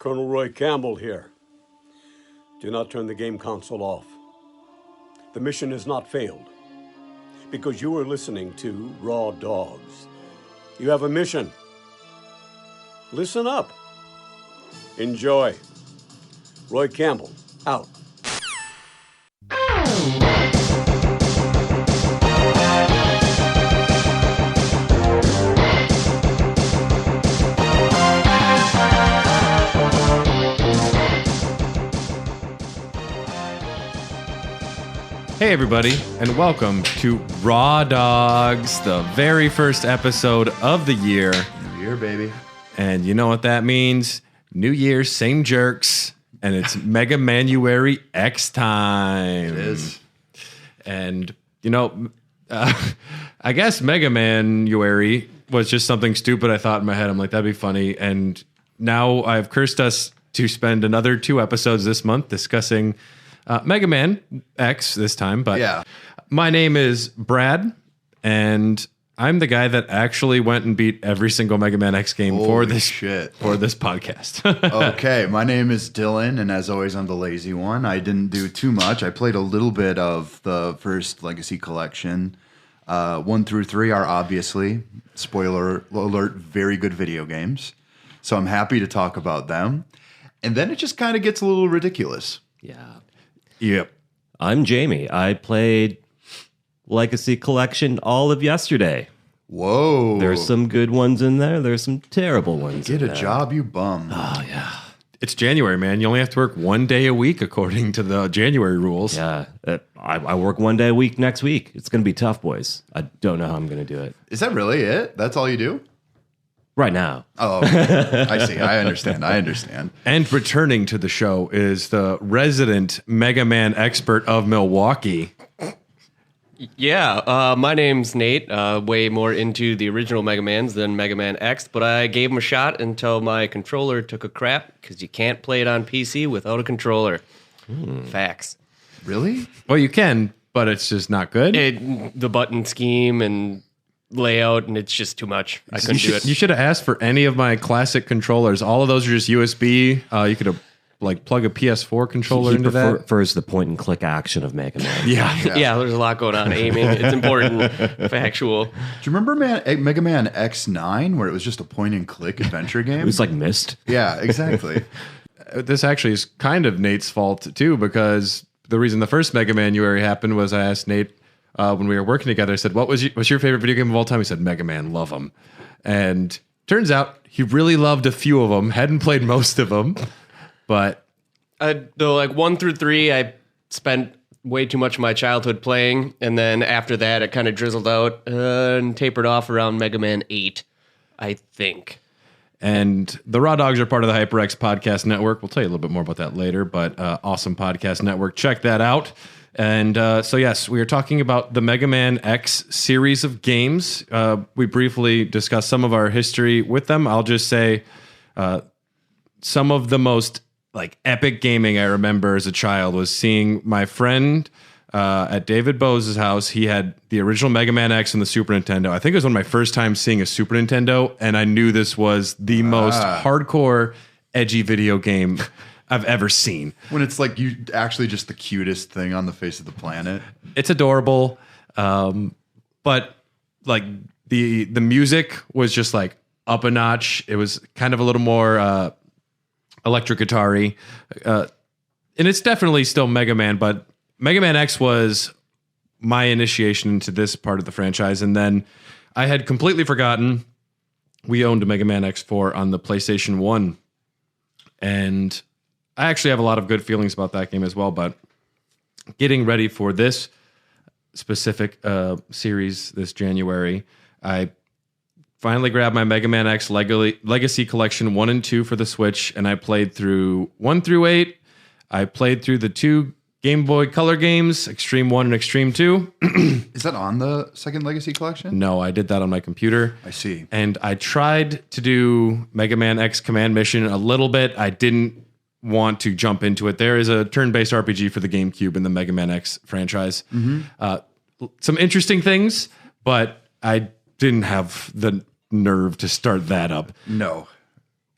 Colonel Roy Campbell here. Do not turn the game console off. The mission has not failed, because you are listening to Raw Dogs. You have a mission. Listen up. Enjoy. Roy Campbell, out. Hey everybody, and welcome to Raw Dogs, the very first episode of the year. New year, baby. And you know what that means? New year, same jerks, and it's Mega Manuary X time. It is. And, you know, I guess Mega Manuary was just something stupid I thought in my head. I'm like, that'd be funny. And now I've cursed us to spend another 2 episodes this month discussing Mega Man X this time, but yeah. My name is Brad, and I'm the guy that actually went and beat every single Mega Man X game for this podcast. Okay, my name is Dylan, and as always, I'm the lazy one. I didn't do too much. I played a little bit of the first Legacy Collection. 1 through 3 are obviously, spoiler alert, very good video games. So I'm happy to talk about them. And then it just kind of gets a little ridiculous. Yeah. Yep. I'm Jamie. I played Legacy Collection all of yesterday. Whoa. There's some good ones in there. There's some terrible ones Get in a there. job, you bum. Oh, yeah. It's January, man. You only have to work 1 day a week according to the January rules. Yeah. I work 1 day a week next week. It's going to be tough, boys. I don't know how I'm going to do it. Is that really it? That's all you do? Right now. Oh, okay. I see. I understand. And returning to the show is the resident Mega Man expert of Milwaukee. Yeah, my name's Nate. Way more into the original Mega Mans than Mega Man X, but I gave him a shot until my controller took a crap because you can't play it on PC without a controller. Facts. Really? Well, you can, but it's just not good. The button scheme and layout, and it's just too much. I couldn't do it. You should have asked for any of my classic controllers. All of those are just USB. You could have plug a PS4 controller into that. Prefers the point and click action of Mega Man. Yeah, there's a lot going on. Aiming, it's important. Factual. Do you remember Mega Man X9, where it was just a point and click adventure game? It was like Myst. Yeah, exactly. This actually is kind of Nate's fault too, because the reason the first Mega Manuary happened was I asked Nate when we were working together. I said, what's your favorite video game of all time? He said, Mega Man, love them. And turns out he really loved a few of them, hadn't played most of them, but... Though 1 through 3, I spent way too much of my childhood playing, and then after that, it kind of drizzled out and tapered off around Mega Man 8, I think. And the Raw Dogs are part of the HyperX Podcast Network. We'll tell you a little bit more about that later, but awesome podcast network. Check that out. And so, yes, we are talking about the Mega Man X series of games. We briefly discussed some of our history with them. I'll just say some of the most epic gaming I remember as a child was seeing my friend at David Bose's house. He had the original Mega Man X and the Super Nintendo. I think it was one of my first times seeing a Super Nintendo, and I knew this was the most hardcore, edgy video game I've ever seen. When it's you actually just the cutest thing on the face of the planet. It's adorable, but the music was just up a notch. It was kind of a little more electric guitar-y. And it's definitely still Mega Man, but Mega Man X was my initiation into this part of the franchise. And then I had completely forgotten we owned a Mega Man X4 on the PlayStation 1. And I actually have a lot of good feelings about that game as well, but getting ready for this specific series this January, I finally grabbed my Mega Man X Legacy Collection 1 and 2 for the Switch, and I played through 1 through 8. I played through the 2 Gameboy Color games, Xtreme 1 and Xtreme 2. Is that on the second Legacy Collection? No, I did that on my computer. I see. And I tried to do Mega Man X Command Mission a little bit. I didn't want to jump into it. There is a turn-based RPG for the GameCube in the Mega Man X franchise. Some interesting things, but I didn't have the nerve to start that up. No.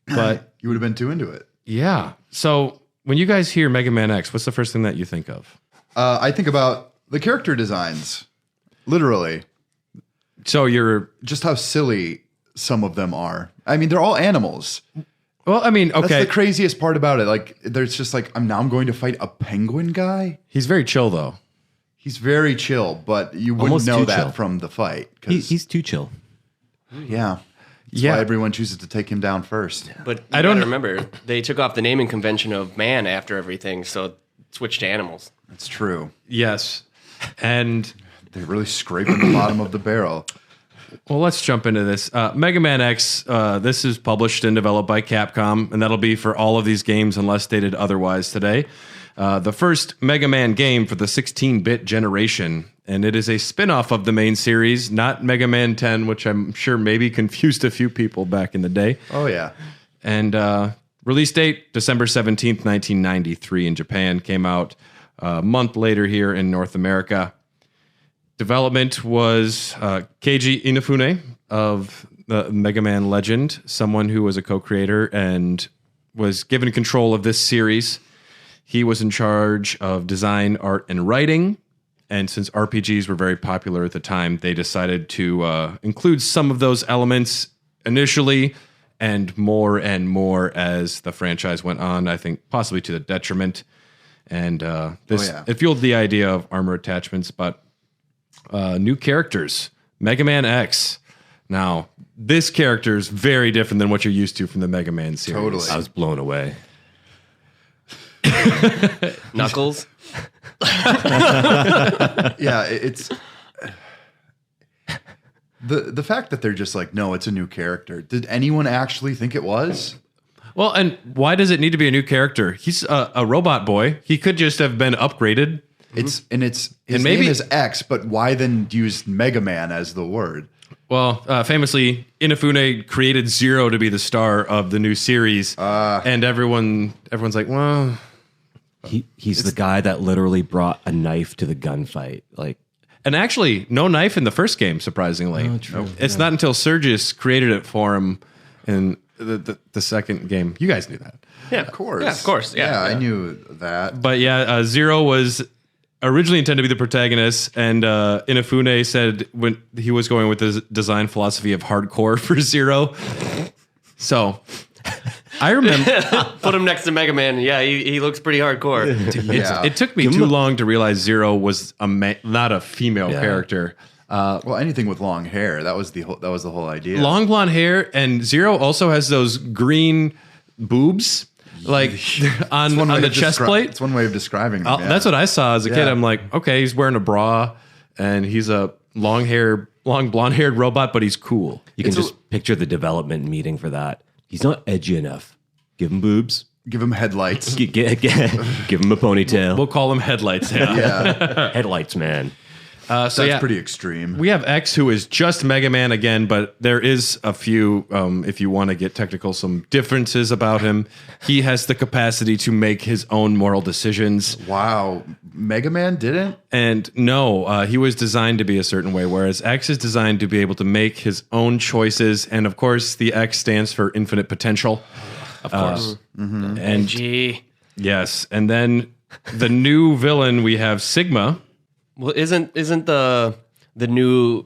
But you would have been too into it. Yeah. So when you guys hear Mega Man X, what's the first thing that you think of? I think about the character designs, literally. So you're Just how silly some of them are. I mean, they're all animals. well. I mean, That's okay. the craziest part about it. Like, there's just like, I'm going to fight a penguin guy. He's very chill though. He's very chill, but you wouldn't Almost know too that chill. from the fight. 'Cause- He's too chill. yeah. That's Yeah. why everyone chooses to take him down first. But I I don't- don't remember. They took off the naming convention of man after everything, so switched to animals. That's true. Yes. And They're really scraping the bottom of the barrel. well, let's jump into this. Mega Man X. This is published and developed by Capcom, and that'll be for all of these games unless stated otherwise today. The first Mega Man game for the 16-bit generation, and it is a spin-off of the main series, not Mega Man 10, which I'm sure maybe confused a few people back in the day. Oh, yeah. And release date, December 17th, 1993 in Japan. Came out a month later here in North America. Development was Keiji Inafune of the Mega Man legend, someone who was a co-creator and was given control of this series. He was in charge of design, art, and writing. And since RPGs were very popular at the time, they decided to include some of those elements initially and more as the franchise went on, I think possibly to the detriment. And it fueled the idea of armor attachments, but new characters. Mega Man X. Now, this character is very different than what you're used to from the Mega Man series. Totally. I was blown away. Knuckles. Yeah, it's the fact that they're just like, no, it's a new character. Did anyone actually think it was? Well, and why does it need to be a new character? He's a robot boy. He could just have been upgraded. His And maybe- name is X, but why then use Mega Man as the word? Well, famously, Inafune created Zero to be the star of the new series, and everyone's like, well, He's the guy that literally brought a knife to the gunfight. Like, and actually, no knife in the first game, surprisingly. Oh, true. It's not until Surges created it for him in the second game. You guys knew that. Yeah, Of course. Yeah, of course. Yeah. I knew that. But yeah, Zero was originally intended to be the protagonist, and Inafune said when he was going with his design philosophy of hardcore for Zero. So I remember Put him next to Mega Man. Yeah, he looks pretty hardcore. Yeah. it took me too long to realize Zero was not a female character. Well, anything with long hair. That was the whole idea. Long blonde hair, and Zero also has those green boobs, like on One way the of chest descri- plate. It's one way of describing them. yeah. That's what I saw as a kid. Yeah. I'm like, okay, he's wearing a bra, and he's a long blonde haired robot, but he's cool. you can just picture the development meeting for that. He's not edgy enough. Give him boobs. Give him headlights. Give him a ponytail. We'll call him Headlights. Yeah. Yeah, Headlights, man. that's pretty extreme. We have X, who is just Mega Man again, but there is a few, if you want to get technical, some differences about him. He has the capacity to make his own moral decisions. Wow, Mega Man didn't. And no, he was designed to be a certain way, whereas X is designed to be able to make his own choices. And of course, the X stands for infinite potential. Of course. And Gee. yes, and then the new villain, we have Sigma. Well, isn't the new,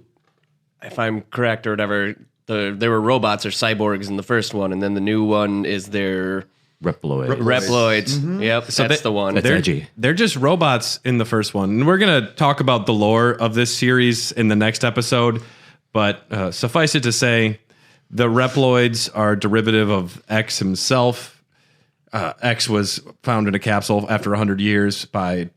if I'm correct or whatever, there were robots or cyborgs in the first one, and then the new one is their Reploid. Reploids. Yep, that's the one. That's edgy. They're just robots in the first one. And we're going to talk about the lore of this series in the next episode. But suffice it to say, the Reploids are derivative of X himself. X was found in a capsule after 100 years by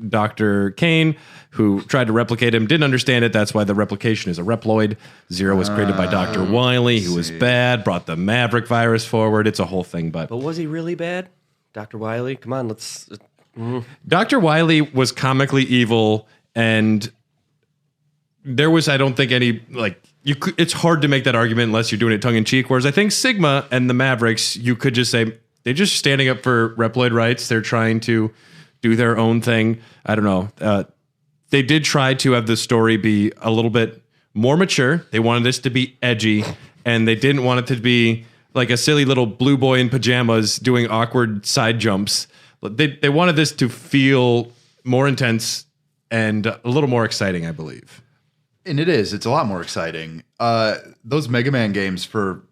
Dr. Kane, who tried to replicate him, didn't understand it. That's why the replication is a Reploid. Zero was created by Dr. Wily, who was bad, brought the Maverick virus forward. It's a whole thing. But But was he really bad? Dr. Wily? Come on, let's... Dr. Wily was comically evil, and there was, I don't think, any, like, it's hard to make that argument unless you're doing it tongue-in-cheek, whereas I think Sigma and the Mavericks, you could just say, they're just standing up for Reploid rights. They're trying to do their own thing. I don't know. They did try to have the story be a little bit more mature. They wanted this to be edgy, and they didn't want it to be like a silly little blue boy in pajamas doing awkward side jumps. They wanted this to feel more intense and a little more exciting, I believe. And it is. It's a lot more exciting. Those Mega Man games, for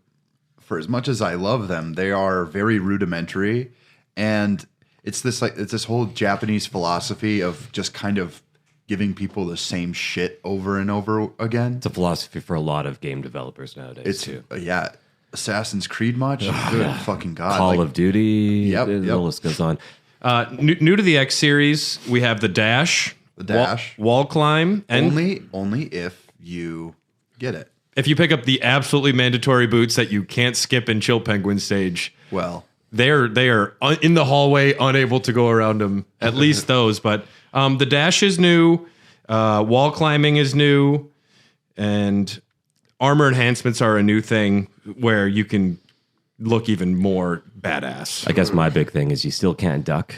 as much as I love them, they are very rudimentary, and it's this whole Japanese philosophy of just kind of giving people the same shit over and over again. It's a philosophy for a lot of game developers nowadays too. Yeah, Assassin's Creed much? Good fucking God. Call of Duty. Yep. The list goes on. New to the X series, we have the dash. The dash. Wall climb. And only if you get it. if you pick up the absolutely mandatory boots that you can't skip in Chill Penguin stage, Well, they are in the hallway, unable to go around them. At least those. But the dash is new. Wall climbing is new. And armor enhancements are a new thing where you can look even more badass. I guess my big thing is you still can't duck.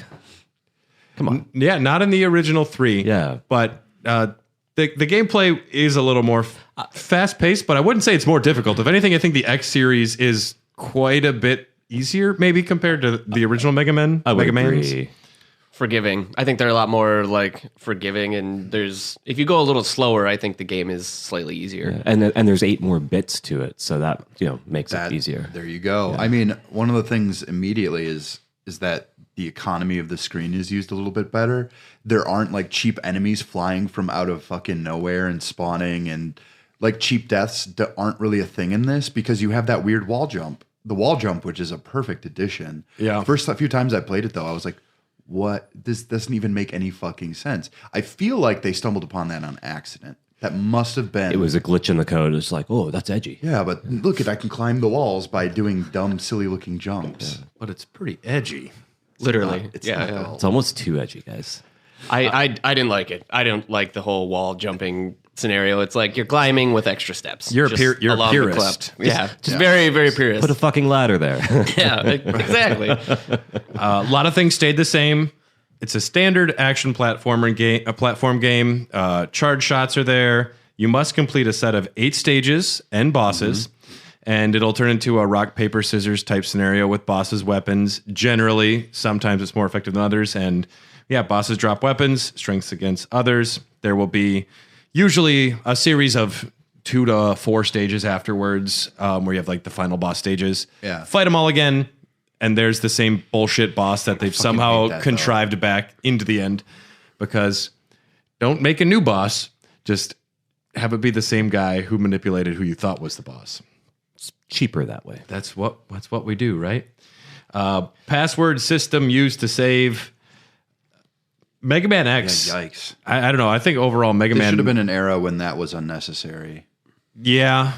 Come on. Yeah, not in the original 3. Yeah. But the gameplay is a little more fast-paced, but I wouldn't say it's more difficult. If anything, I think the X series is quite a bit easier, maybe compared to the original Mega Man. I would Mega Mans. agree. Forgiving. I think they're a lot more like forgiving, and if you go a little slower, I think the game is slightly easier. And there's 8 more bits to it, so that makes it easier. There you go. Yeah. I mean, one of the things immediately is that the economy of the screen is used a little bit better. There aren't like cheap enemies flying from out of fucking nowhere and spawning, and like cheap deaths aren't really a thing in this because you have that weird wall jump. The wall jump, which is a perfect addition. Yeah. First few times I played it though, I was like, what? This doesn't even make any fucking sense. I feel like they stumbled upon that on accident. That must have been. It was a glitch in the code. It's like, oh, that's edgy. Yeah, but look I can climb the walls by doing dumb, silly looking jumps. But it's pretty edgy. Literally. It's yeah. not Yeah. all. It's almost too edgy, guys. I didn't like it. I don't like the whole wall jumping scenario. It's like you're climbing with extra steps. You're a just you're a along the purist. clip. Yeah, just very, very purist. Put a fucking ladder there. Yeah, exactly. A lot of things stayed the same. It's a standard action platform game. Charge shots are there. You must complete a set of 8 stages and bosses, and it'll turn into a rock, paper, scissors type scenario with bosses' weapons. Generally, sometimes it's more effective than others. And yeah, bosses drop weapons, strengths against others. There will be usually a series of 2 to 4 stages afterwards where you have like the final boss stages. Yeah. Fight them all again. And there's the same bullshit boss that they've hate somehow that, contrived back into the end, because don't make a new boss. Just have it be the same guy who manipulated who you thought was the boss. It's cheaper that way. That's what we do, right? Password system used to save. Mega Man X. Yeah, yikes. I don't know. I think overall Mega There Man should have been an era when that was unnecessary. Yeah.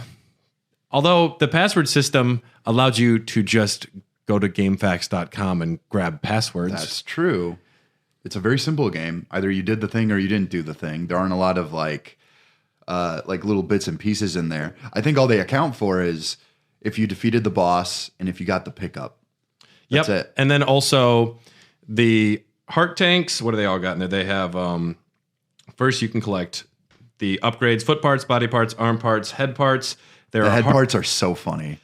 Although the password system allowed you to just go to gamefax.com and grab passwords. That's true. It's a very simple game. Either you did the thing or you didn't do the thing. There aren't a lot of like little bits and pieces in there. I think all they account for is if you defeated the boss and if you got the pickup. That's it. And then also the heart tanks, what do they all got in there? They have first you can collect the upgrades, foot parts, body parts, arm parts, head parts. The head parts are so funny.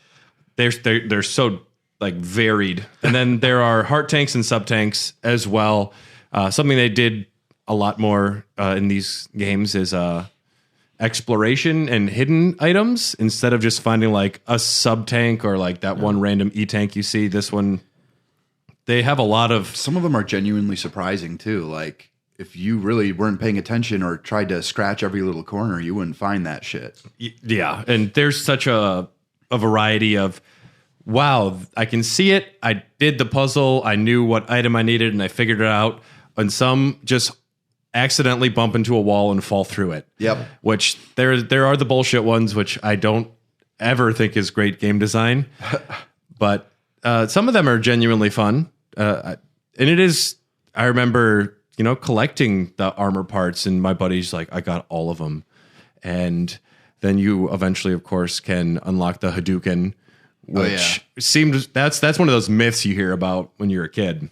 They're so like varied. And then there are heart tanks and sub tanks as well. Something they did a lot more in these games is exploration and hidden items. Instead of just finding like a sub tank or like that one random E tank you see, this one, they have a lot of. Some of them are genuinely surprising too. Like if you really weren't paying attention or tried to scratch every little corner, you wouldn't find that shit. Yeah. And there's such a variety of, wow, I can see it. I did the puzzle. I knew what item I needed and I figured it out. And some just accidentally bump into a wall and fall through it. Yep. Which there are the bullshit ones, which I don't ever think is great game design. But some of them are genuinely fun. And it is, I remember, collecting the armor parts and my buddy's like, I got all of them. And then you eventually, of course, can unlock the Hadouken, which seemed that's one of those myths you hear about when you're a kid.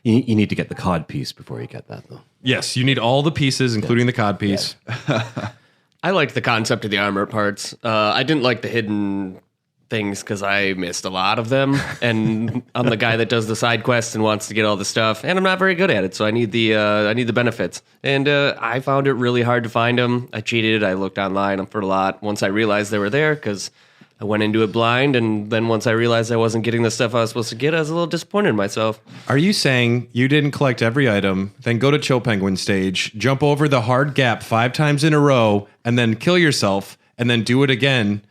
You need to get the cod piece before you get that, though. Yes, you need all the pieces, including the cod piece. I liked the concept of the armor parts. I didn't like the hidden things because I missed a lot of them, and I'm the guy that does the side quests and wants to get all the stuff, and I'm not very good at it, so I need the benefits. And I found it really hard to find them. I cheated. I looked online for a lot. Once I realized they were there, because I went into it blind, and then once I realized I wasn't getting the stuff I was supposed to get, I was a little disappointed in myself. Are you saying you didn't collect every item, then go to Chill Penguin stage, jump over the hard gap 5 times in a row, and then kill yourself, and then do it again?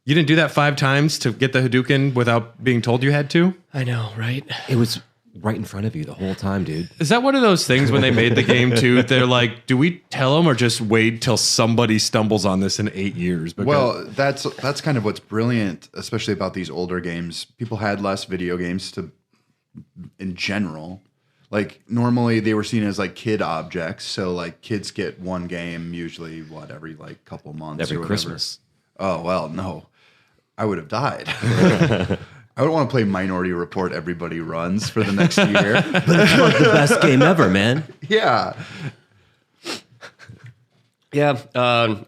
You didn't do that 5 times to get the Hadouken without being told you had to? I know, right? It was right in front of you the whole time, dude. Is that one of those things when they made the game too? They're like, do we tell them or just wait till somebody stumbles on this in 8 years? Because Well, that's kind of what's brilliant, especially about these older games. People had less video games in general. Like normally they were seen as like kid objects. So like kids get one game usually every like couple months Every or whatever. Christmas. Oh, well, no. I would have died. I would want to play Minority Report Everybody Runs for the next year. But it's like the best game ever, man. Yeah. Yeah,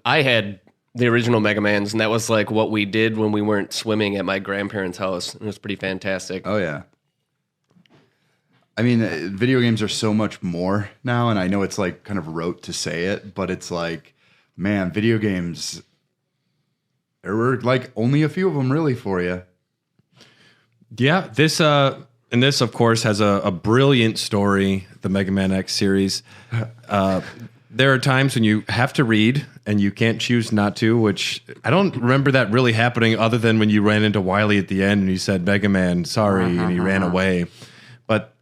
I had the original Mega Mans, and that was like what we did when we weren't swimming at my grandparents' house. It was pretty fantastic. Oh, yeah. I mean, video games are so much more now, and I know it's like kind of rote to say it, but it's like, man, video games, there were like only a few of them really for you. yeah, this of course has a brilliant story, the Mega Man X series. There are times when you have to read and you can't choose not to, which I don't remember that really happening other than when you ran into Wily at the end and you said, Mega Man, sorry, and he ran away. But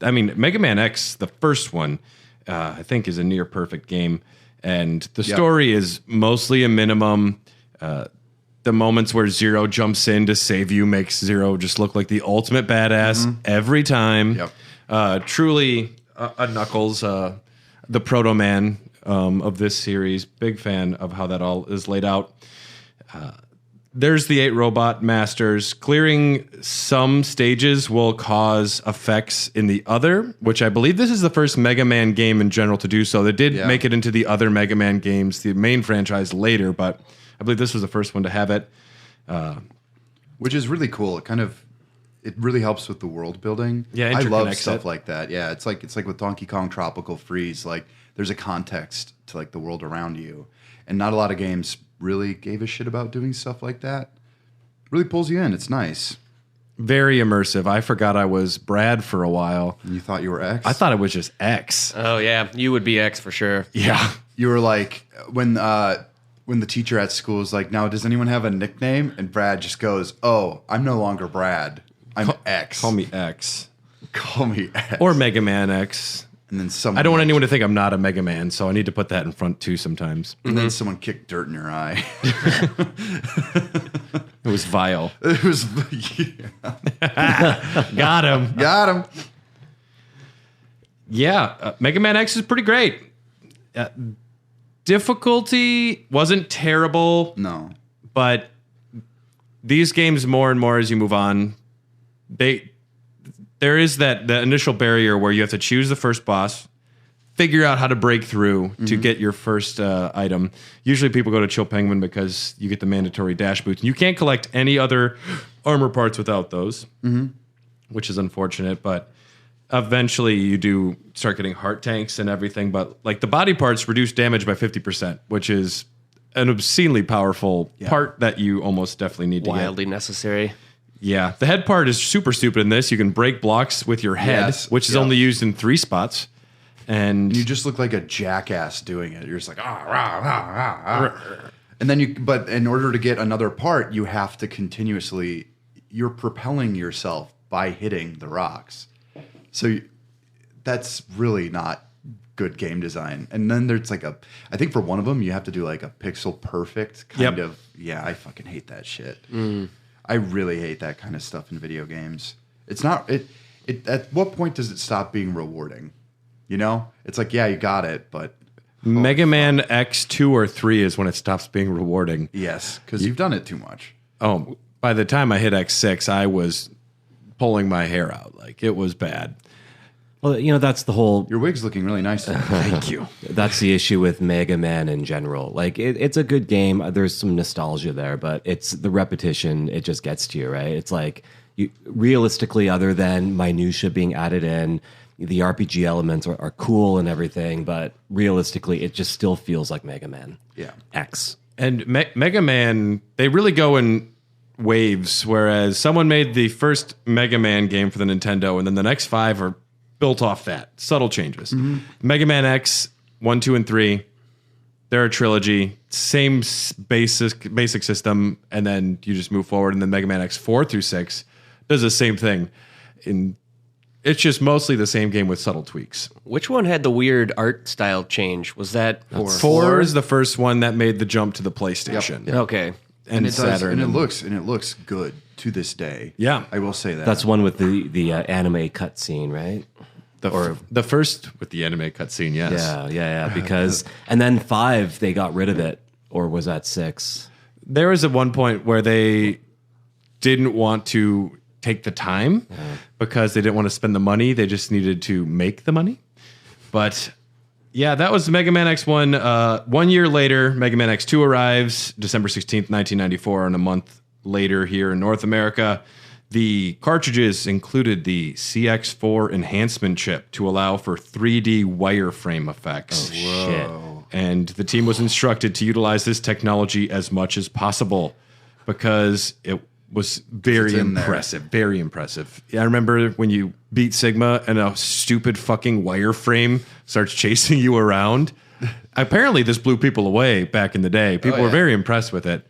Mega Man X, the first one, I think is a near perfect game. And the story is mostly a minimum. The moments where Zero jumps in to save you makes Zero just look like the ultimate badass every time. Yep. Truly a Knuckles, the Proto Man of this series. Big fan of how that all is laid out. There's the 8 robot masters. Clearing some stages will cause effects in the other, which I believe this is the first Mega Man game in general to do so. They did make it into the other Mega Man games, the main franchise later, but I believe this was the first one to have it. Which is really cool. It really helps with the world building. Yeah, I love interconnects stuff it. like that. Yeah, it's like with Donkey Kong Tropical Freeze. Like there's a context to like the world around you, and not a lot of games really gave a shit about doing stuff like that. Really pulls you in. It's nice. Very immersive. I forgot I was Brad for a while. And you thought you were X? I thought it was just X. Oh, yeah, you would be X for sure. Yeah. You were like when the teacher at school is like, now does anyone have a nickname? And Brad just goes, oh, I'm no longer Brad. I'm X. Call me X. Call me X. Or Mega Man X. And then someone I don't want anyone to think I'm not a Mega Man, so I need to put that in front too sometimes. And then someone kicked dirt in your eye. It was vile. It was Got him. got him. Yeah, Mega Man X is pretty great. Difficulty wasn't terrible, No. but these games more and more as you move on, there is the initial barrier where you have to choose the first boss, figure out how to break through to get your first item. Usually people go to Chill Penguin because you get the mandatory dash boots. You can't collect any other armor parts without those, which is unfortunate, but eventually you do start getting heart tanks and everything, but like the body parts reduce damage by 50%, which is an obscenely powerful part that you almost definitely need to get. Wildly necessary. Yeah, the head part is super stupid in this. You can break blocks with your head, which is only used in 3 spots. And You just look like a jackass doing it. You're just like, ah, rah, rah, rah, rah. And then but in order to get another part, you have to continuously, you're propelling yourself by hitting the rocks. So that's really not good game design. And then there's like I think for one of them, you have to do like a pixel perfect kind of. Yeah, I fucking hate that shit. I really hate that kind of stuff in video games. It's not, at what point does it stop being rewarding? You know? It's like, yeah, you got it, but. Mega Man X 2 or 3 is when it stops being rewarding. Yes, because you've done it too much. Oh, by the time I hit X6, I was pulling my hair out. Like, it was bad. Well, that's the whole. Your wig's looking really nice. Thank you. That's the issue with Mega Man in general. Like, it's a good game. There's some nostalgia there, but it's the repetition. It just gets to you, right? It's like, realistically, other than minutia being added in, the RPG elements are cool and everything, but realistically, it just still feels like Mega Man X. And Mega Man, they really go in waves, whereas someone made the first Mega Man game for the Nintendo, and then the next 5 are built off that. Subtle changes. Mega Man X, 1, 2, and 3, they're a trilogy. Same basic system, and then you just move forward, and then Mega Man X 4 through 6 does the same thing. It's just mostly the same game with subtle tweaks. Which one had the weird art style change? Was that 4 is the first one that made the jump to the PlayStation. Yep. Okay. And it Saturn. does, and it looks good to this day. Yeah. I will say that. That's one with the anime cutscene, right? The first with the anime cutscene, yes. Yeah. Because and then 5 they got rid of it, or was that 6? There was at one point where they didn't want to take the time because they didn't want to spend the money. They just needed to make the money. But yeah, that was Mega Man X1. 1 year later, Mega Man X2 arrives, December 16th, 1994, and a month later here in North America. The cartridges included the CX4 enhancement chip to allow for 3D wireframe effects. Shit. And the team was instructed to utilize this technology as much as possible because it was very impressive. Very impressive. I remember when you beat Sigma and a stupid fucking wireframe starts chasing you around. Apparently, this blew people away back in the day. People were very impressed with it.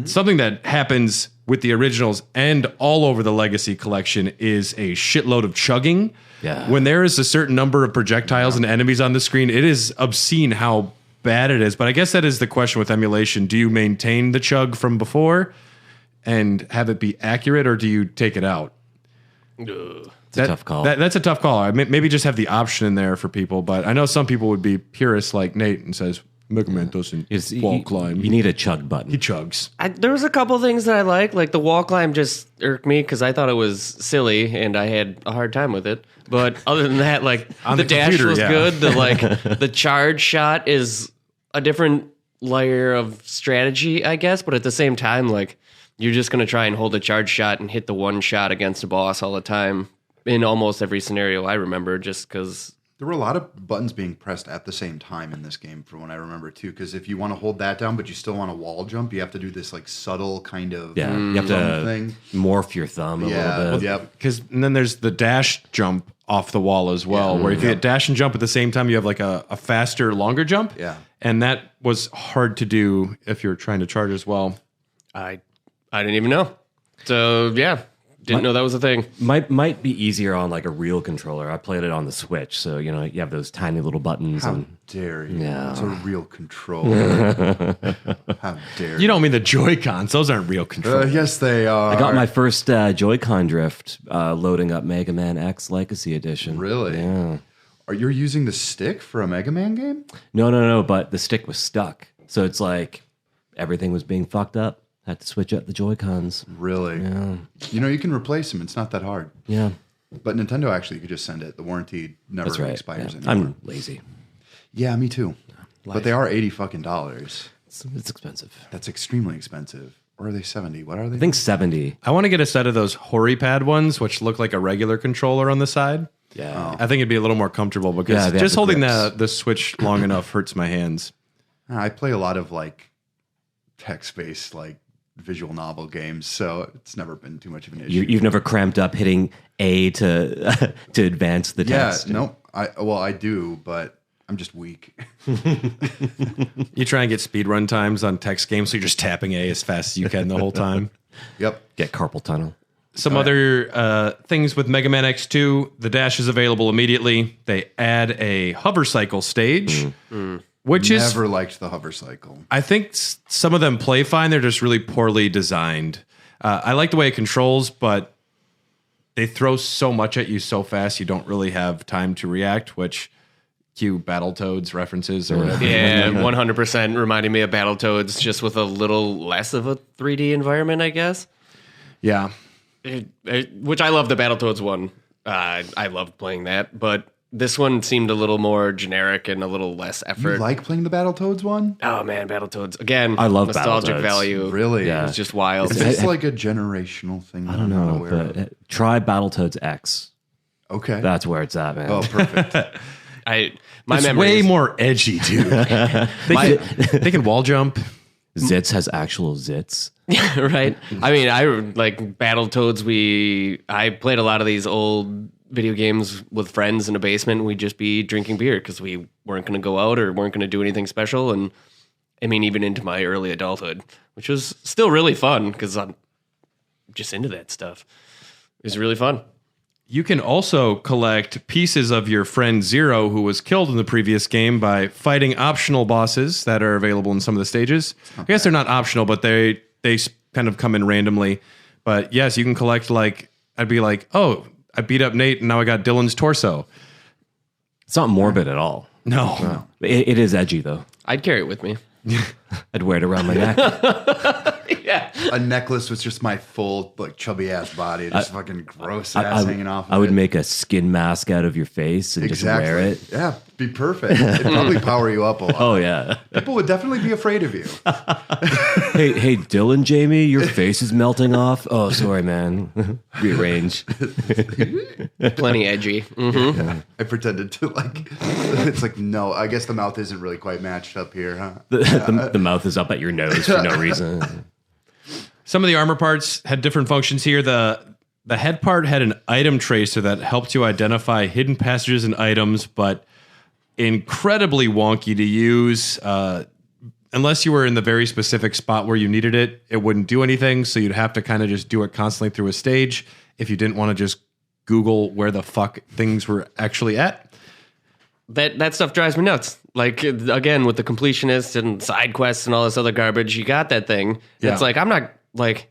Something that happens with the originals and all over the Legacy collection is a shitload of chugging. Yeah. When there is a certain number of projectiles and enemies on the screen, it is obscene how bad it is. But I guess that is the question with emulation. Do you maintain the chug from before and have it be accurate, or do you take it out? It's a tough call. That's a tough call. Maybe just have the option in there for people. But I know some people would be purists like Nate and says, Mega Man doesn't wall climb. You need a chug button. He chugs. There was a couple things that I like the wall climb just irked me because I thought it was silly and I had a hard time with it. But other than that, like the dash computer, was yeah. good. The charge shot is a different layer of strategy, I guess. But at the same time, like you're just gonna try and hold a charge shot and hit the one shot against a boss all the time in almost every scenario I remember, just because. There were a lot of buttons being pressed at the same time in this game, from what I remember too. Because if you want to hold that down, but you still want to wall jump, you have to do this like subtle kind of you have to thing. Morph your thumb a little bit. Yep. Because then there's the dash jump off the wall as well, where if you hit dash and jump at the same time, you have like a faster, longer jump. Yeah. And that was hard to do if you're trying to charge as well. I didn't even know. So yeah, didn't know that was a thing. Might be easier on like a real controller. I played it on the Switch, so you have those tiny little buttons. How and dare you? Yeah. It's a real controller. How dare You don't mean the Joy-Cons. Those aren't real controllers. Yes, they are. I got my first Joy-Con drift loading up Mega Man X Legacy Edition. Really? Yeah. Are you using the stick for a Mega Man game? No, but the stick was stuck. So it's like everything was being fucked up. Had to switch out the Joy-Cons. Really? Yeah. You can replace them. It's not that hard. Yeah. But Nintendo, actually, you could just send it. The warranty never That's right. expires Yeah. anymore. I'm lazy. Yeah, me too. But they are $80 fucking dollars. It's expensive. That's extremely expensive. Or are they 70? What are they? I think 70. I want to get a set of those Horipad ones, which look like a regular controller on the side. Yeah. I think it'd be a little more comfortable because they have just the holding grips. the Switch long enough hurts my hands. I play a lot of like text-based like visual novel games, so it's never been too much of an issue. You've never cramped up hitting A to to advance the text. Yeah, no. I do, but I'm just weak. You try and get speed run times on text games, so you're just tapping A as fast as you can the whole time. Yep. Get carpal tunnel. Some other things with Mega Man X2, the dash is available immediately. They add a hover cycle stage, which Never liked the hover cycle. I think some of them play fine. They're just really poorly designed. I like the way it controls, but they throw so much at you so fast you don't really have time to react, which cue Battletoads references or whatever. Yeah, 100% reminding me of Battletoads, just with a little less of a 3D environment, I guess. Yeah. Which I love the Battletoads one. I loved playing that, but this one seemed a little more generic and a little less effort. You like playing the Battletoads one? Oh man, Battletoads again. I love nostalgic Battletoads. value. Really? Yeah. It's just wild. Is this like a generational thing? I don't I'm not know, aware but of? try Battletoads X. Okay. That's where it's at, man. Oh, perfect. My It's memory way is- more edgy, dude. They can wall jump. Zits has actual zits. right? I mean, I like Battletoads. I played a lot of these old video games with friends in a basement. We'd just be drinking beer because we weren't going to go out or weren't going to do anything special. And I mean, even into my early adulthood, which was still really fun because I'm just into that stuff. It was really fun. You can also collect pieces of your friend Zero, who was killed in the previous game, by fighting optional bosses that are available in some of the stages. I guess they're not optional, but they kind of come in randomly. But yes, you can collect, like, I'd be like, oh, I beat up Nate and now I got Dylan's torso. It's not morbid at all. No. It is edgy, though. I'd carry it with me. I'd wear it around my neck. Yeah. A necklace with just my full, like, chubby ass body, just fucking gross ass hanging off. I would make a skin mask out of your face and just wear it. Yeah, be perfect. It'd probably power you up a lot. Oh, yeah. People would definitely be afraid of you. Hey, Dylan, Jamie, your face is melting off. Oh, sorry, man. Rearrange. Plenty edgy. Mm-hmm. I pretended to, like, it's like, no, I guess the mouth isn't really quite matched up here, huh? The mouth is up at your nose for no reason. Some of the armor parts had different functions here. The head part had an item tracer that helped you identify hidden passages and items, but incredibly wonky to use. Unless you were in the very specific spot where you needed it, it wouldn't do anything. So you'd have to kind of just do it constantly through a stage if you didn't want to just Google where the fuck things were actually at. That stuff drives me nuts. Like, again, with the completionist and side quests and all this other garbage, you got that thing. Yeah. It's like, I'm not, like,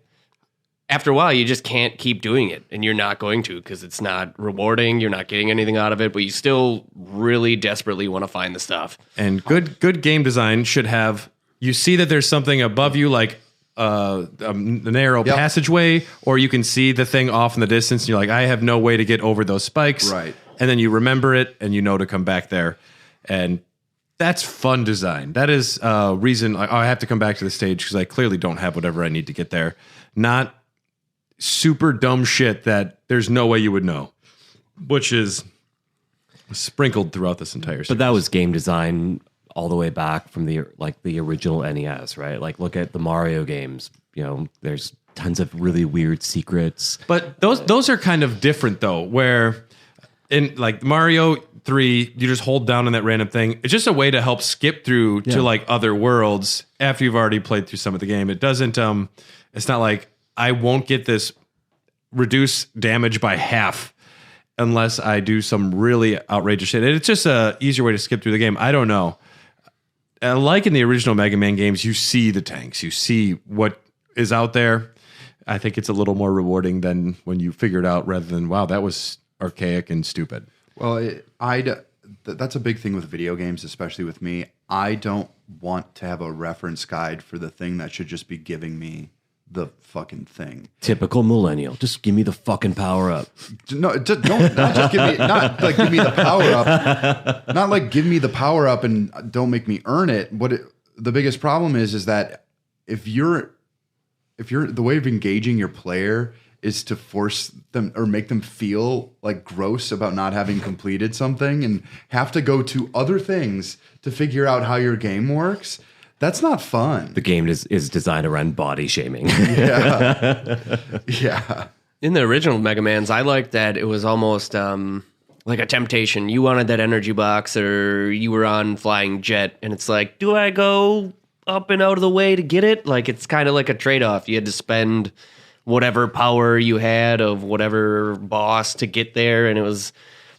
after a while, you just can't keep doing it. And you're not going to because it's not rewarding. You're not getting anything out of it. But you still really desperately want to find the stuff. And good game design should have, you see that there's something above you, like a narrow passageway, or you can see the thing off in the distance and you're like, I have no way to get over those spikes. Right. And then you remember it and you know to come back there. And that's fun design. That is a reason I have to come back to the stage because I clearly don't have whatever I need to get there. Not super dumb shit that there's no way you would know, which is sprinkled throughout this entire series. But that was game design all the way back from the original NES, right? Like, look at the Mario games. You know, there's tons of really weird secrets. But those are kind of different though, where in like Mario 3, you just hold down on that random thing. It's just a way to help skip through to like other worlds after you've already played through some of the game. It doesn't it's not like I won't get this reduced damage by half unless I do some really outrageous shit. It's just a easier way to skip through the game. I don't know. Like in the original Mega Man games, you see the tanks, you see what is out there. I think it's a little more rewarding than when you figure it out rather than, wow, that was archaic and stupid. Well, that's a big thing with video games, especially with me. I don't want to have a reference guide for the thing that should just be giving me the fucking thing. Typical millennial. Just give me the fucking power up. No, not just give me, not like give me the power up, not like give me the power up and don't make me earn it. The biggest problem is that if you're the way of engaging your player is to force them or make them feel like gross about not having completed something and have to go to other things to figure out how your game works. That's not fun. The game is designed around body shaming. Yeah. Yeah. In the original Mega Mans, I liked that it was almost like a temptation. You wanted that energy box or you were on Flying Jet, and it's like, do I go up and out of the way to get it? Like, it's kind of like a trade-off. You had to spend whatever power you had of whatever boss to get there, and it was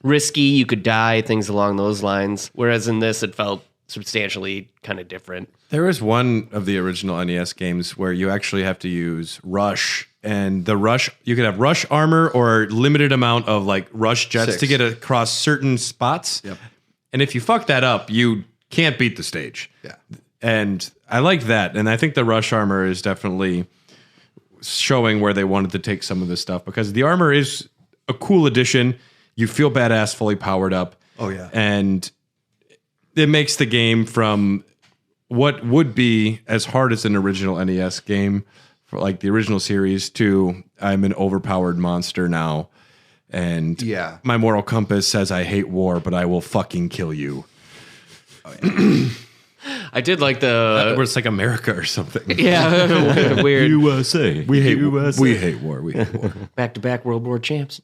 risky. You could die, things along those lines. Whereas in this, it felt substantially kind of different. There is one of the original NES games where you actually have to use Rush, and the Rush, you could have Rush armor or limited amount of like Rush jets 6 to get across certain spots. Yep. And if you fuck that up, you can't beat the stage. Yeah. And I like that. And I think the Rush armor is definitely showing where they wanted to take some of this stuff because the armor is a cool addition. You feel badass, fully powered up. Oh, yeah. And it makes the game from what would be as hard as an original NES game for like the original series to I'm an overpowered monster now. And Yeah. my moral compass says I hate war, but I will fucking kill you. I did like the Where it's like America or something. weird USA. We hate war. We hate war. back-to-back World War champs.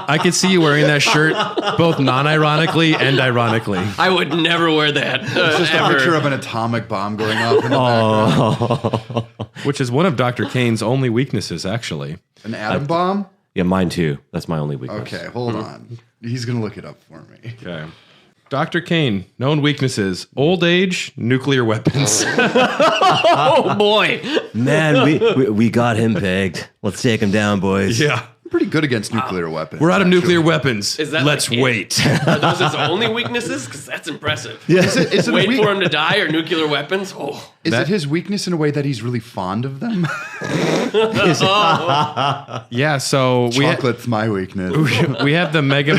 I could see you wearing that shirt both non-ironically and ironically. I would never wear that. Just a picture of an atomic bomb going off in the background. Which is one of Dr. Kane's only weaknesses, actually. An atom bomb? Yeah, mine too. That's my only weakness. Okay, hold on. He's going to look it up for me. Okay. Dr. Kane, known weaknesses, old age, nuclear weapons. Oh boy. Man, we got him pegged. Let's take him down, boys. Yeah. Pretty good against nuclear weapons. We're out of actually. nuclear weapons. Is that Let's like it? wait. Are those his only weaknesses? Because that's impressive. Is it Wait weak- for him to die or nuclear weapons? Oh. Is it his weakness in a way that he's really fond of them? Yeah, so Chocolate's my weakness. we have the Mega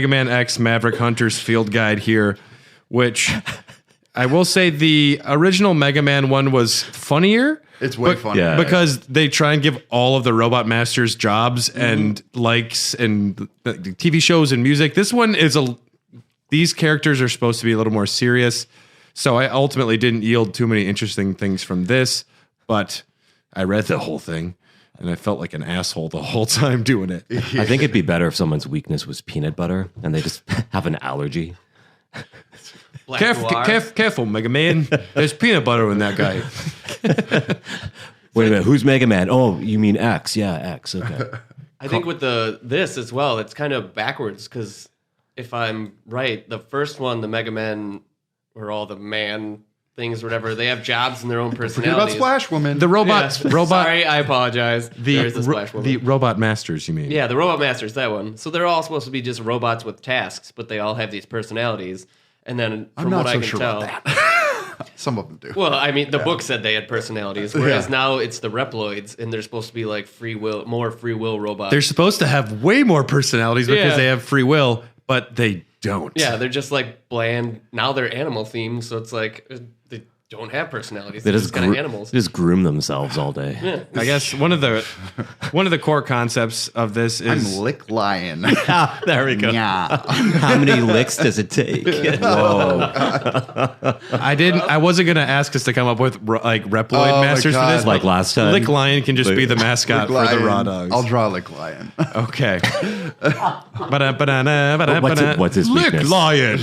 Man X Maverick Hunter's field guide here, which I will say the original Mega Man one was funnier. It's way funnier. Yeah. Because they try and give all of the Robot Masters jobs and likes and the TV shows and music. This one is these characters are supposed to be a little more serious. So I ultimately didn't yield too many interesting things from this, but I read the whole thing and I felt like an asshole the whole time doing it. I think it'd be better if someone's weakness was peanut butter and they just have an allergy. Black Careful, Noir. careful, Mega Man. There's peanut butter in that guy. Wait a minute, who's Mega Man? Oh, you mean X? Yeah, X. Okay. I think with this as well, it's kind of backwards because if I'm right, the first one, the Mega Man, or all the man things, or whatever, they have jobs and their own Forget about personalities. Splash Woman. The Yeah. robot. Sorry, I apologize. There's the Splash Woman. the Robot Masters, you mean? Yeah, the Robot Masters, that one. So they're all supposed to be just robots with tasks, but they all have these personalities. And then I'm from not what so I can sure tell, about that. Some of them do. well, I mean, the book said they had personalities, whereas Yeah. now it's the Reploids, and they're supposed to be like more free will robots. They're supposed to have way more personalities because Yeah. they have free will, but they don't. yeah, they're just like bland. Now they're animal themed, so it's like they don't have personalities. They They're just, just kind of animals. they just groom themselves all day. I guess one of the core concepts of this I'm is Lick Lion. There we go. Yeah. How many licks does it take? Whoa. I wasn't gonna ask us to come up with Reploid Oh my Masters for God. this, Like but last time. Lick Lion can just be the mascot Lick for the Lion. Raw Dogs. I'll draw Lick Lion. Okay. What's his Lick weakness? Lion.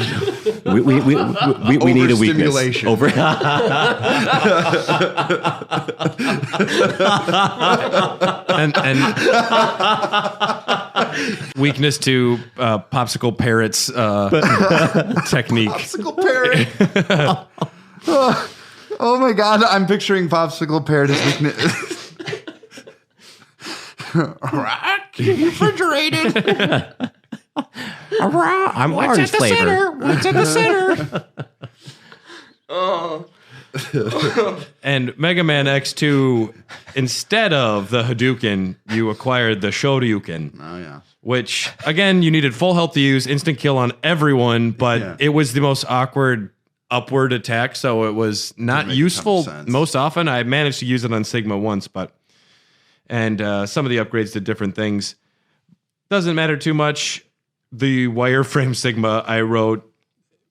We need a weakness. Overstimulation. and weakness to popsicle parrots technique. Popsicle Parrot. Oh my God, I'm picturing Popsicle Parrot as weakness. Refrigerated. I'm orange flavor. What's at the center? And Mega Man X2, instead of the Hadouken, you acquired the Shoryuken. Oh yeah. Which, again, you needed full health to use, instant kill on everyone, but Yeah. it was the most awkward upward attack, so it was not make useful total sense. most often. I managed to use it on Sigma once, and some of the upgrades did different things. Doesn't matter too much. The wireframe Sigma I wrote,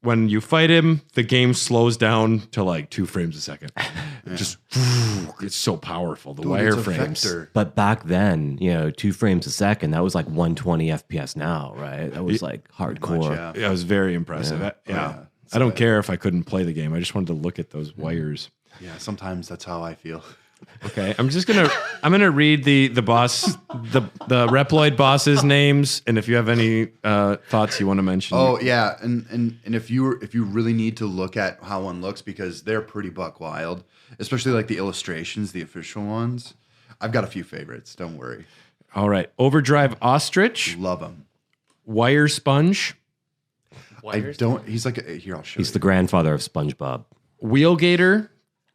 when you fight him, the game slows down to like 2 frames a second. Just, it's so powerful. The Dude, it's a wireframes. vector. But back then, 2 frames a second, that was like 120 FPS now, right? That was like hardcore. yeah. Yeah, it was very impressive. Yeah. yeah. I don't care if I couldn't play the game. I just wanted to look at those wires. Yeah, sometimes that's how I feel. Okay, I'm gonna read the boss, the Reploid boss's names, and if you have any thoughts you want to mention. Oh yeah, and if you really need to look at how one looks, because they're pretty buck wild, especially like the illustrations, the official ones. I've got a few favorites. Don't worry. All right, Overdrive Ostrich, Love them. Wire Sponge, Wires? I don't. He's like here. I'll show He's you. the grandfather of SpongeBob. Wheelgator.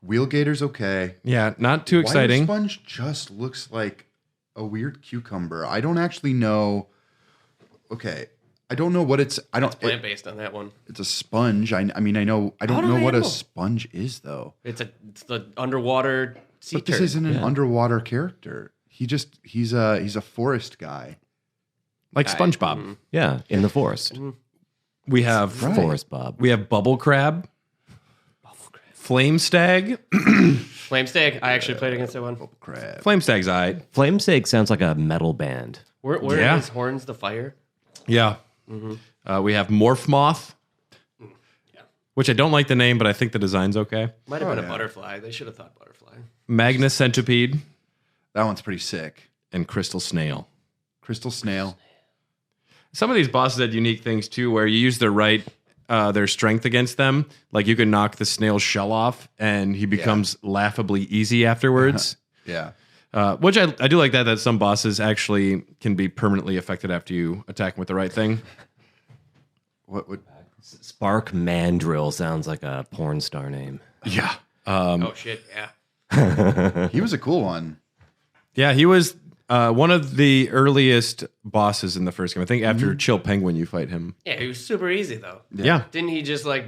Wheelgator's okay. Yeah, not too exciting. Wire Sponge just looks like a weird cucumber. I don't actually know. Okay, I don't know what it's. I don't. It's plant based on that one. It's a sponge. I mean, I know. I don't know what a sponge is though. It's the underwater sea But this turd. isn't an underwater character. He's a forest guy. Like SpongeBob. Yeah, in the forest. We have Forest Bob. we have Bubble Crab, Flame Stag. Flame Stag. I actually played against that one. Crab. Flame Stag's eye. Flame Steak sounds like a metal band. Where Yeah. are his horns the fire? Yeah. We have Morph Moth, which I don't like the name, but I think the design's okay. Might have been a butterfly. They should have thought butterfly. Magna Centipede That one's pretty sick. and Crystal Snail. Crystal snail. Some of these bosses had unique things too, where you use their strength against them. Like you can knock the snail's shell off, and he becomes laughably easy afterwards. Yeah. Which I do like that some bosses actually can be permanently affected after you attack them with the right thing. What would? Spark Mandrill sounds like a porn star name. Yeah. Oh shit! Yeah. He was a cool one. Yeah, he was one of the earliest bosses in the first game. I think after Chill Penguin, you fight him. Yeah, he was super easy though. Yeah. Didn't he just like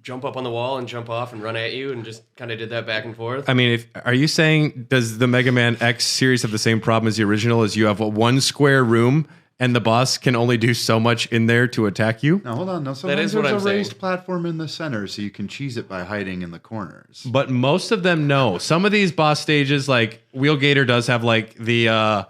jump up on the wall and jump off and run at you and just kind of did that back and forth? I mean, are you saying does the Mega Man X series have the same problem as the original? Is you have one square room and the boss can only do so much in there to attack you? Now hold on. No, sometimes is what there's I'm a saying. raised platform in the center, so you can cheese it by hiding in the corners. But most of them, no. Some of these boss stages, like Wheelgater, does have like the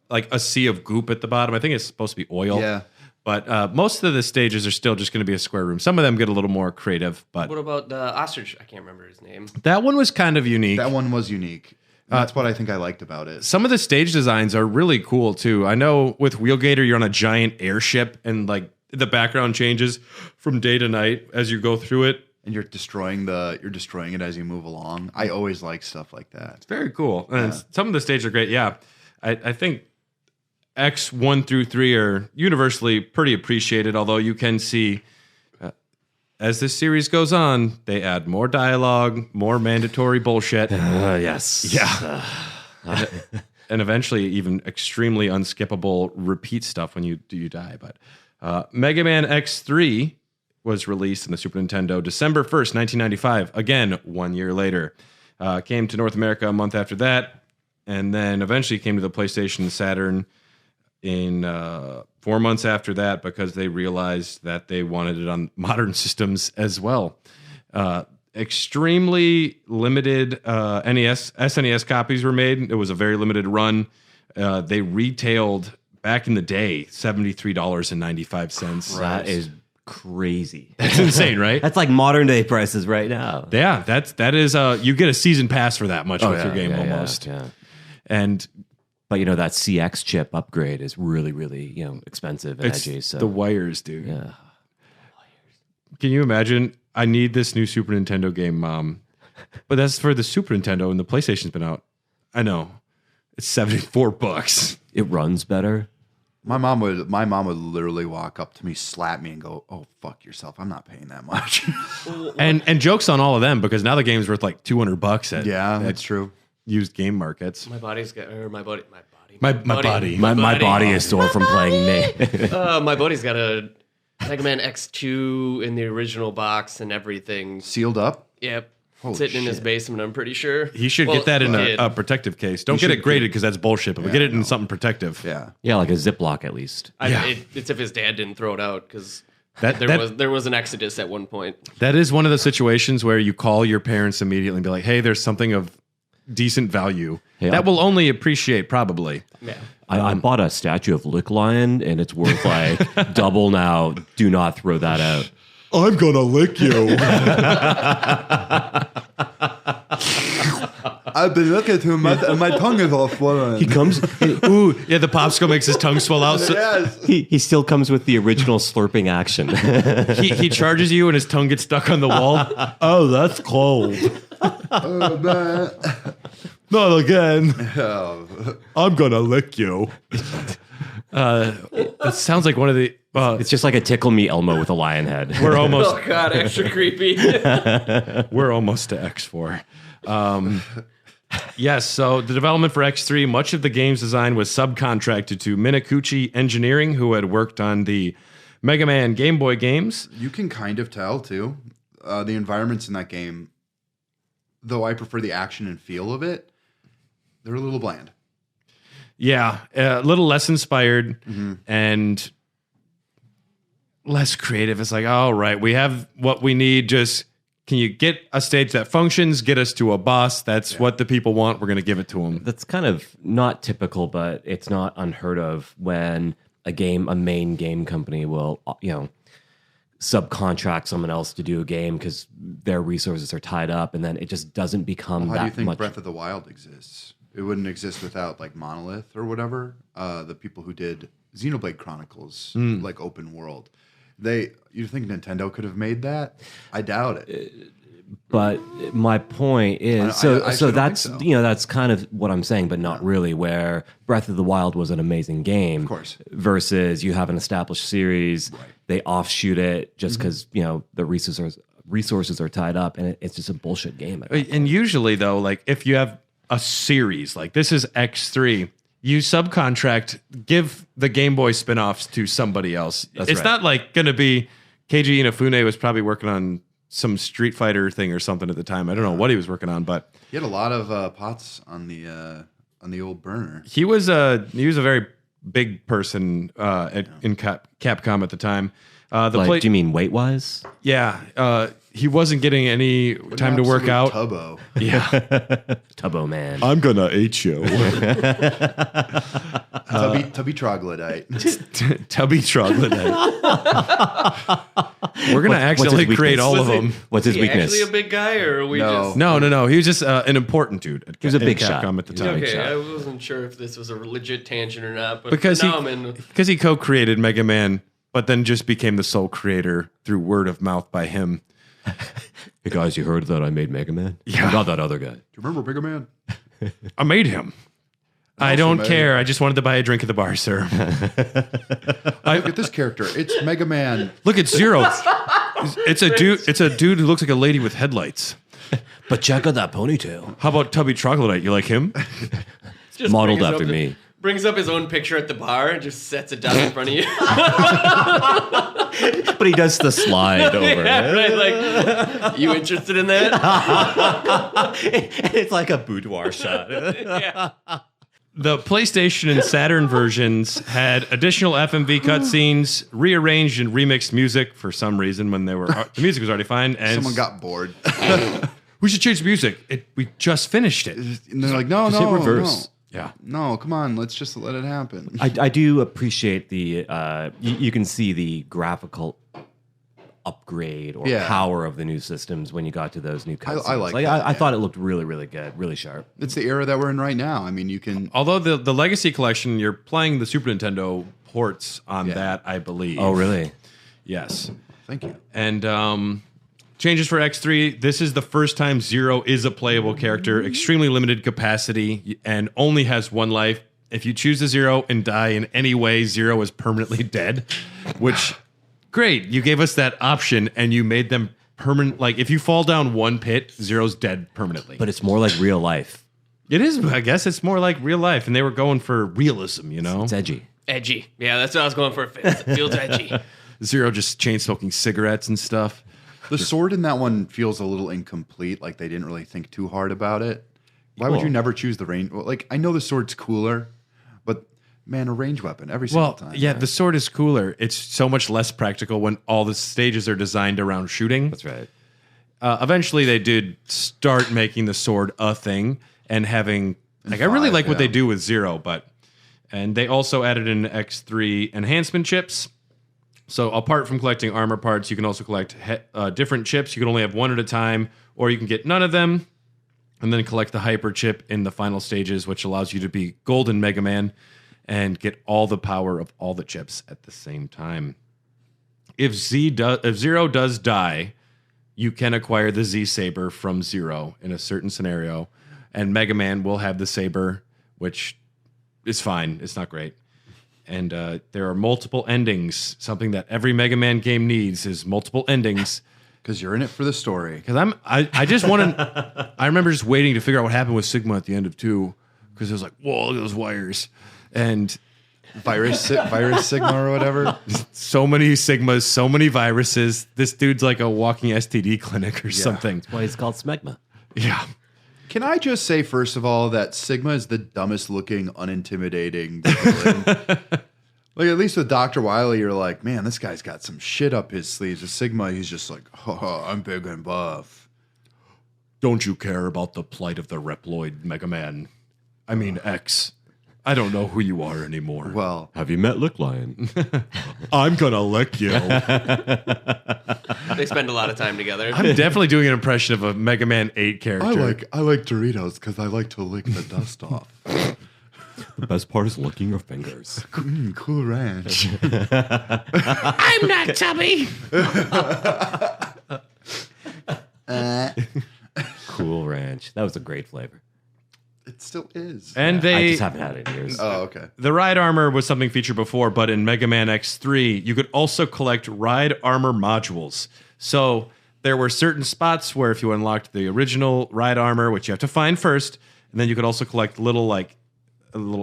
like a sea of goop at the bottom. I think it's supposed to be oil. Yeah. But most of the stages are still just going to be a square room. Some of them get a little more creative, but What about the ostrich? I can't remember his name. that one was kind of unique. That one was unique. That's what I think I liked about it. Some of the stage designs are really cool too. I know with Wheelgater, you're on a giant airship, and like the background changes from day to night as you go through it. And you're destroying it as you move along. I always like stuff like that. Very cool. And some of the stages are great. Yeah, I think X 1 through 3 are universally pretty appreciated. Although you can see as this series goes on, they add more dialogue, more mandatory bullshit. Yes. Yeah. And eventually even extremely unskippable repeat stuff when you die. But Mega Man X3 was released in the Super Nintendo December 1st, 1995. Again, 1 year later. Came to North America a month after that. And then eventually came to the PlayStation and Saturn in 4 months after that because they realized that they wanted it on modern systems as well. Extremely limited SNES copies were made. It was a very limited run. They retailed back in the day $73.95. That is crazy. That's insane, right? That's like modern day prices right now. Yeah, that is you get a season pass for that much with your game almost. Yeah. And But that CX chip upgrade is really, really expensive and it's edgy. So the wires, dude. yeah. Can you imagine? I need this new Super Nintendo game, Mom. But that's for the Super Nintendo, and the PlayStation's been out. I know. It's $74. It runs better. My mom would literally walk up to me, slap me, and go, "Oh, fuck yourself! I'm not paying that much." And jokes on all of them because now the game's worth like $200 at Yeah, that's true. used game markets. My body's got, or my body. My body. My body is sore from playing me. My buddy's got a Mega Man X2 in the original box and everything. Sealed up. Yep. Holy Sitting in his shit. basement, I'm pretty sure. He should Well, get that in he did. a protective case. Don't get it graded because that's bullshit, but get it in something protective. Yeah. Yeah, like a Ziploc at least. It's if his dad didn't throw it out because That there was an exodus at one point. that is one of the situations where you call your parents immediately and be like, "Hey, there's something of decent value Yeah. that will only appreciate probably." Yeah. I bought a statue of Lick Lion and it's worth like double now. Do not throw that out. I'm gonna lick you. I've been looking through my tongue is all swollen. He comes. Ooh, yeah, the popsicle makes his tongue swell out. So Yes. He still comes with the original slurping action. he charges you and his tongue gets stuck on the wall. Oh, that's cold. Oh, man. Not again. Oh. I'm gonna lick you. It sounds like one of the. It's just like a tickle me Elmo with a lion head. We're almost. Oh God, extra creepy. We're almost to X4. Yes, so the development for X3, much of the game's design was subcontracted to Minakuchi Engineering, who had worked on the Mega Man Game Boy games. You can kind of tell, too. The environments in that game, though I prefer the action and feel of it, they're a little bland. Yeah, a little less inspired and less creative. It's like, all right, we have what we need. Just can you get a stage that functions, get us to a boss? That's what the people want. We're going to give it to them. That's kind of not typical, but it's not unheard of when a main game company will, subcontract someone else to do a game because their resources are tied up, and then it just doesn't become How do you that think much. Breath of the Wild exists? It wouldn't exist without like Monolith or whatever. The people who did Xenoblade Chronicles, like open world. You think Nintendo could have made that? I doubt it. But my point is, I so actually don't that's think so. that's kind of what I'm saying, but not really. Where Breath of the Wild was an amazing game, Of course. versus you have an established series, they offshoot it just because the resources are tied up, and it's just a bullshit game. And usually, though, like if you have a series, like this is X3, you subcontract, give the Game Boy spin-offs to somebody else. It's right. not like going to be Keiji Inafune was probably working on some Street Fighter thing or something at the time. I don't know what he was working on, but He had a lot of pots on the old burner. he was a very big person in Capcom at the time. Do you mean weight wise? He wasn't getting any time to work out. Tubbo. Yeah, Tubbo man. I'm gonna eat you, Tubby troglodyte. tubby troglodyte. We're gonna accidentally his create weakness? all of them. What's his Is he weakness? actually a big guy, or are we No. just... No. He was just an important dude. He was a big shot. Capcom at the time. big Okay, shot. I wasn't sure if this was a legit tangent or not, but Because now I'm in. he co-created Mega Man, but then just became the sole creator through word of mouth by him. Hey guys, you heard that I made Mega Man? Yeah. Not that other guy. Do you remember Bigger Man? I made him. I also don't made care. I just wanted to buy a drink at the bar, sir. Look at this character. It's Mega Man. Look at Zero. It's a dude. It's a dude who looks like a lady with headlights. But check out that ponytail. How about Tubby Troglodyte? You like him? Just Modeled brings after up me. Brings up his own picture at the bar and just sets it down in front of you. But he does the slide over. Yeah, right, like, you interested in that? It's like a boudoir shot. Yeah. The PlayStation and Saturn versions had additional FMV cutscenes, rearranged and remixed music for some reason when the music was already fine. And Someone got bored. we should change the music. We just finished it. And they're like, no, Just hit reverse. Yeah. No, come on. Let's just let it happen. I do appreciate the you can see the graphical upgrade or Yeah. power of the new systems when you got to those new cutscenes. I like that, I yeah. thought it looked really, really good, really sharp. It's the era that we're in right now. I mean, you can. Although the Legacy Collection, you're playing the Super Nintendo ports on that, I believe. Oh, really? Yes. Thank you. And changes for X3. This is the first time Zero is a playable character. Extremely limited capacity and only has one life. If you choose a Zero and die in any way, Zero is permanently dead. Which, great. You gave us that option and you made them permanent. Like, if you fall down one pit, Zero's dead permanently. But it's more like real life. It is, I guess. It's more like real life. And they were going for realism, you know? It's edgy. Edgy. Yeah, that's what I was going for. It feels edgy. Zero just chain smoking cigarettes and stuff. The sword in that one feels a little incomplete. Like they didn't really think too hard about it. Why would you never choose the range? Well, like I know the sword's cooler, but man, a range weapon every single time. Yeah, right? the sword is cooler. It's so much less practical when all the stages are designed around shooting. That's right. Eventually, they did start making the sword a thing and having like I really like what they do with Zero, and they also added in X3 enhancement chips. So apart from collecting armor parts, you can also collect different chips. You can only have one at a time, or you can get none of them, and then collect the hyper chip in the final stages, which allows you to be Golden Mega Man and get all the power of all the chips at the same time. If Zero does die, you can acquire the Z Saber from Zero in a certain scenario, and Mega Man will have the Saber, which is fine. It's not great. And there are multiple endings. Something that every Mega Man game needs is multiple endings. Because you're in it for the story. Because I just want to. I remember just waiting to figure out what happened with Sigma at the end of 2, because it was like, whoa, look at those wires, and Virus Sigma or whatever. so many Sigmas, so many viruses. This dude's like a walking STD clinic or something. That's why he's called Smegma. Yeah. Can I just say, first of all, that Sigma is the dumbest looking, unintimidating villain. Like, at least with Dr. Wily, you're like, man, this guy's got some shit up his sleeves. With Sigma, he's just like, oh, I'm big and buff. Don't you care about the plight of the Reploid Mega Man? I mean, X. I don't know who you are anymore. Well, Have you met Lick Lion? I'm gonna lick you. They spend a lot of time together. I'm definitely doing an impression of a Mega Man 8 character. I like Doritos because I like to lick the dust off. The best part is licking your fingers. Cool Ranch. I'm not chubby. Cool Ranch. That was a great flavor. It still is. And I they just haven't had it in years. Oh, okay. the ride armor was something featured before, but in Mega Man X3, you could also collect ride armor modules. So there were certain spots where if you unlocked the original ride armor, which you have to find first, and then you could also collect little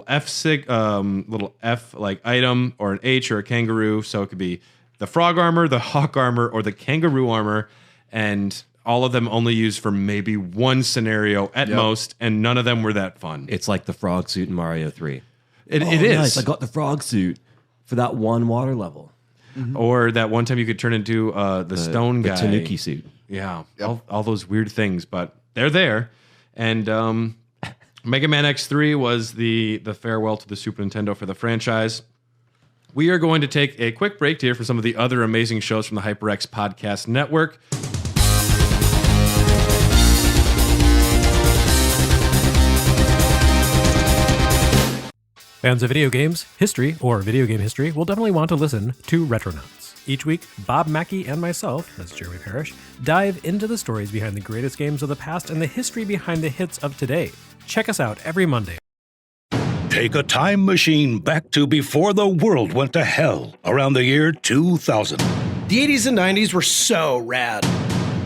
F like item or an H or a kangaroo. So it could be the frog armor, the hawk armor, or the kangaroo armor, and all of them only used for maybe one scenario at most, and none of them were that fun. It's like the frog suit in Mario 3. It Oh, is. nice. I got the frog suit for that one water level. Or that one time you could turn into the stone The guy. Tanuki suit. Yeah, all those weird things, but they're there. And Mega Man X3 was the farewell to the Super Nintendo for the franchise. We are going to take a quick break to hear from some of the other amazing shows from the HyperX Podcast Network. Fans of video games, history, or video game history will definitely want to listen to Retronauts. Each week, Bob Mackey and myself, that's Jeremy Parrish, dive into the stories behind the greatest games of the past and the history behind the hits of today. Check us out every Monday. Take a time machine back to before the world went to hell, around the year 2000. The 80s and 90s were so rad.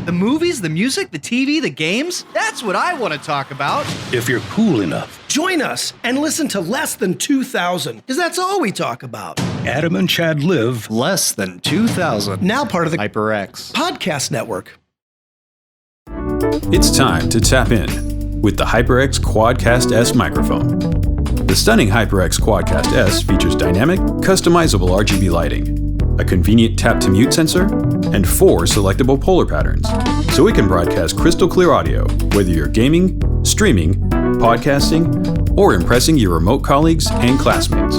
The movies, the music, the TV, the games, that's what I want to talk about. If you're cool enough, Join us and listen to Less Than 2000, because that's all we talk about. Adam and Chad live Less Than 2000. Now part of the HyperX Podcast Network. It's time to tap in with the HyperX Quadcast S microphone. The stunning HyperX Quadcast S features dynamic, customizable RGB lighting, a convenient tap-to-mute sensor, and 4 selectable polar patterns, so it can broadcast crystal clear audio whether you're gaming, streaming, podcasting, or impressing your remote colleagues and classmates.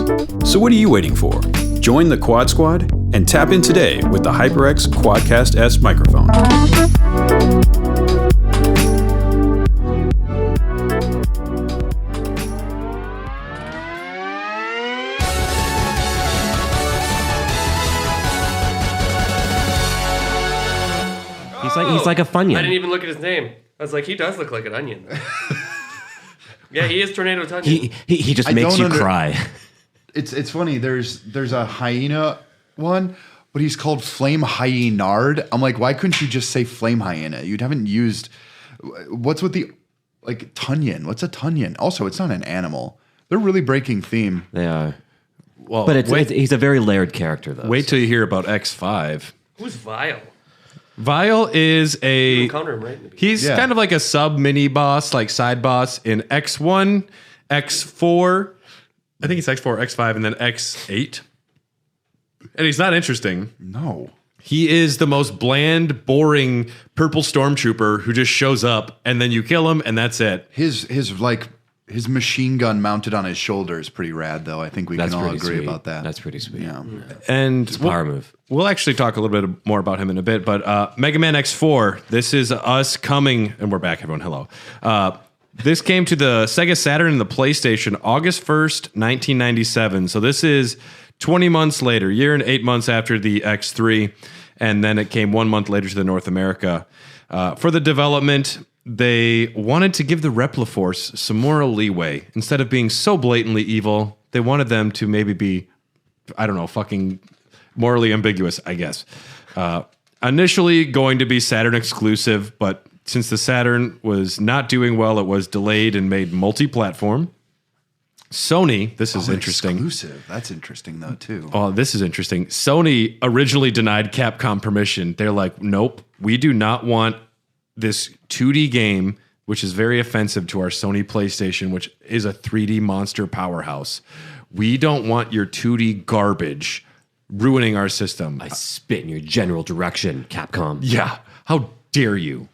So what are you waiting for? Join the Quad Squad and tap in today with the HyperX Quadcast S microphone. He's like a Funyun. I didn't even look at his name. I was like, he does look like an onion. Yeah, he is Tornado Tunyon. He just makes you cry. It's funny. There's a hyena one, but he's called Flame Hyenard. I'm like, why couldn't you just say Flame Hyena? You haven't used. What's with the Tunyon? What's a Tunyon? Also, it's not an animal. They're really breaking theme. They are. Well, But he's a very layered character, though. Wait till you hear about X5. Who's Vile? Vile is You encounter him, right? he's kind of like a sub mini boss, like side boss in X1, X4. I think it's X4, X5, and then X8. And he's not interesting. No. He is the most bland, boring purple stormtrooper who just shows up and then you kill him and that's it. His machine gun mounted on his shoulder is pretty rad, though. I think we can all agree sweet. about that. That's pretty sweet. Yeah. And It's a power move. We'll actually talk a little bit more about him in a bit, but Mega Man X4, this is us coming, and we're back, everyone, hello. This came to the Sega Saturn and the PlayStation August 1st, 1997. So this is 20 months later, year and 8 months after the X3, and then it came 1 month later to the North America. For the development, they wanted to give the Repliforce some moral leeway. Instead of being so blatantly evil, they wanted them to maybe be, I don't know, fucking morally ambiguous, I guess. initially going to be Saturn exclusive, but since the Saturn was not doing well, it was delayed and made multi-platform. Sony, this is interesting. Exclusive. That's interesting, though, too. Oh, this is interesting. Sony originally denied Capcom permission. They're like, nope, we do not want this 2D game, which is very offensive to our Sony PlayStation, which is a 3D monster powerhouse. We don't want your 2D garbage ruining our system. I spit in your general direction, Capcom. Yeah. How dare you?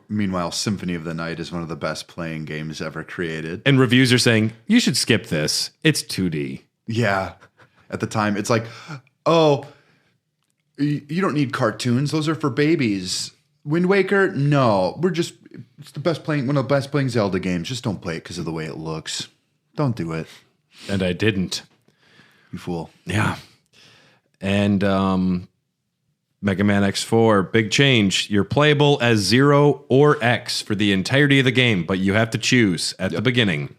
Meanwhile, Symphony of the Night is one of the best playing games ever created. And reviews are saying, you should skip this. It's 2D. Yeah. At the time, it's like, oh, you don't need cartoons. Those are for babies. Wind Waker? No. It's the best playing, one of the best playing Zelda games. Just don't play it because of the way it looks. Don't do it. And I didn't. You fool. Yeah. And Mega Man X4, big change. You're playable as 0 or X for the entirety of the game, but you have to choose at the beginning.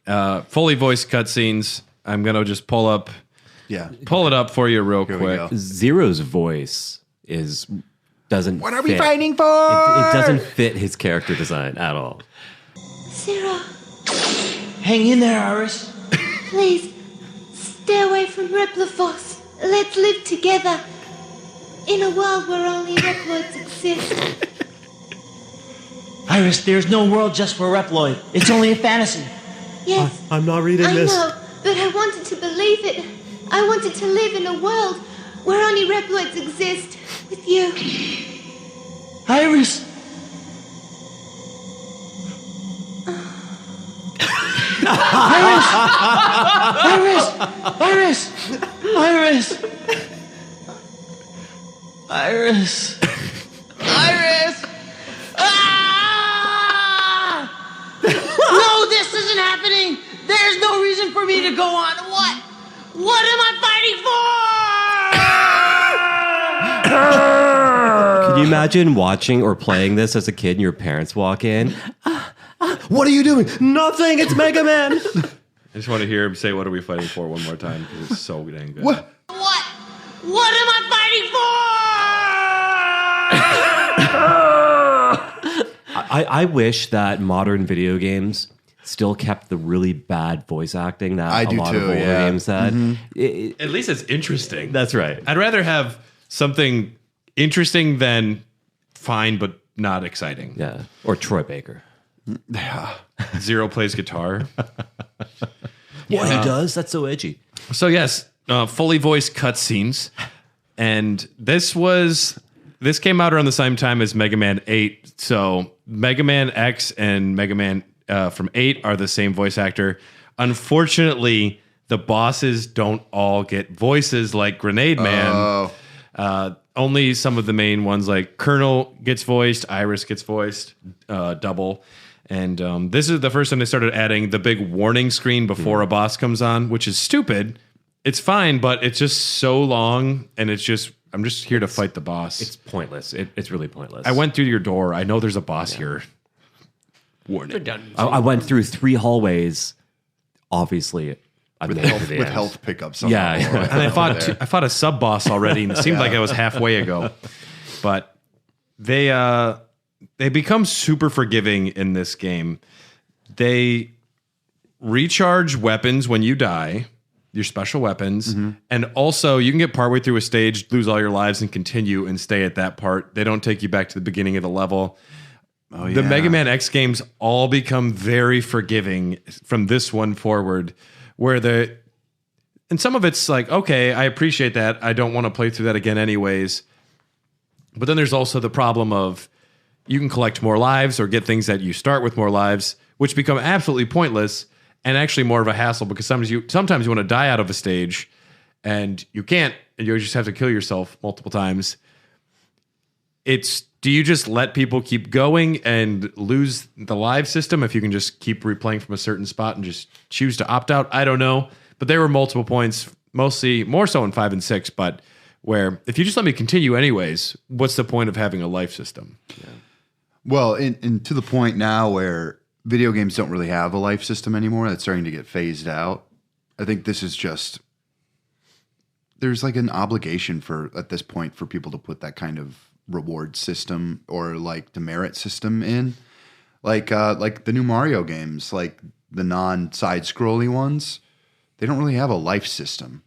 Fully voiced cutscenes. I'm going to just pull it up for you real quick. Zero's voice doesn't What are fit. we fighting for? It doesn't fit his character design at all. Zero, Hang in there, Iris. please, stay away from Repliforce. Let's live together in a world where only Reploids exist. Iris, there's no world just for Reploid. It's only a fantasy. Yes, I'm not reading I this. know, but I wanted to believe it. I wanted to live in a world where only Reploids exist with you. Iris! Iris! Iris! Iris! Iris! Iris! Ah! No, this isn't happening! There's no reason for me to go on. What? What am I fighting for? Can you imagine watching or playing this as a kid and your parents walk in? What are you doing? Nothing. It's Mega Man. I just want to hear him say, what are we fighting for one more time, because it's so dang good. What? What am I fighting for? I wish that modern video games still kept the really bad voice acting that a lot of older games had. Mm-hmm. At least it's interesting. That's right. I'd rather have something interesting than fine but not exciting. Yeah. Or Troy Baker. Yeah. Zero plays guitar. What he does? That's so edgy. So yes, fully voiced cutscenes, and this came out around the same time as Mega Man 8. So Mega Man X and Mega Man from 8 are the same voice actor. Unfortunately, the bosses don't all get voices like Grenade Man. Only some of the main ones, like Colonel gets voiced, Iris gets voiced, double. And this is the first time they started adding the big warning screen before a boss comes on, which is stupid. It's fine, but it's just so long, and I'm just here to fight the boss. It's pointless. It's really pointless. I went through your door. I know there's a boss here. Warning. I went through 3 hallways. Obviously, I made it to the With end. health pickups. Yeah. And I fought a sub boss already, and it seemed like I was halfway ago. But they become super forgiving in this game. They recharge weapons when you die, your special weapons, and also you can get partway through a stage, lose all your lives, and continue and stay at that part. They don't take you back to the beginning of the level. The Mega Man X games all become very forgiving from this one forward, and some of it's like, okay, I appreciate that. I don't want to play through that again anyways. But then there's also the problem of you can collect more lives or get things that you start with more lives, which become absolutely pointless and actually more of a hassle, because sometimes you want to die out of a stage and you can't, and you just have to kill yourself multiple times. Do you just let people keep going and lose the live system if you can just keep replaying from a certain spot and just choose to opt out? I don't know. But there were multiple points, mostly more so in 5 and 6, but where if you just let me continue anyways, what's the point of having a life system? Yeah. Well, and to the point now where video games don't really have a life system anymore, that's starting to get phased out. I think this is just there's like an obligation at this point for people to put that kind of reward system or like demerit system in, like the new Mario games, like the non-side scrolly ones. They don't really have a life system.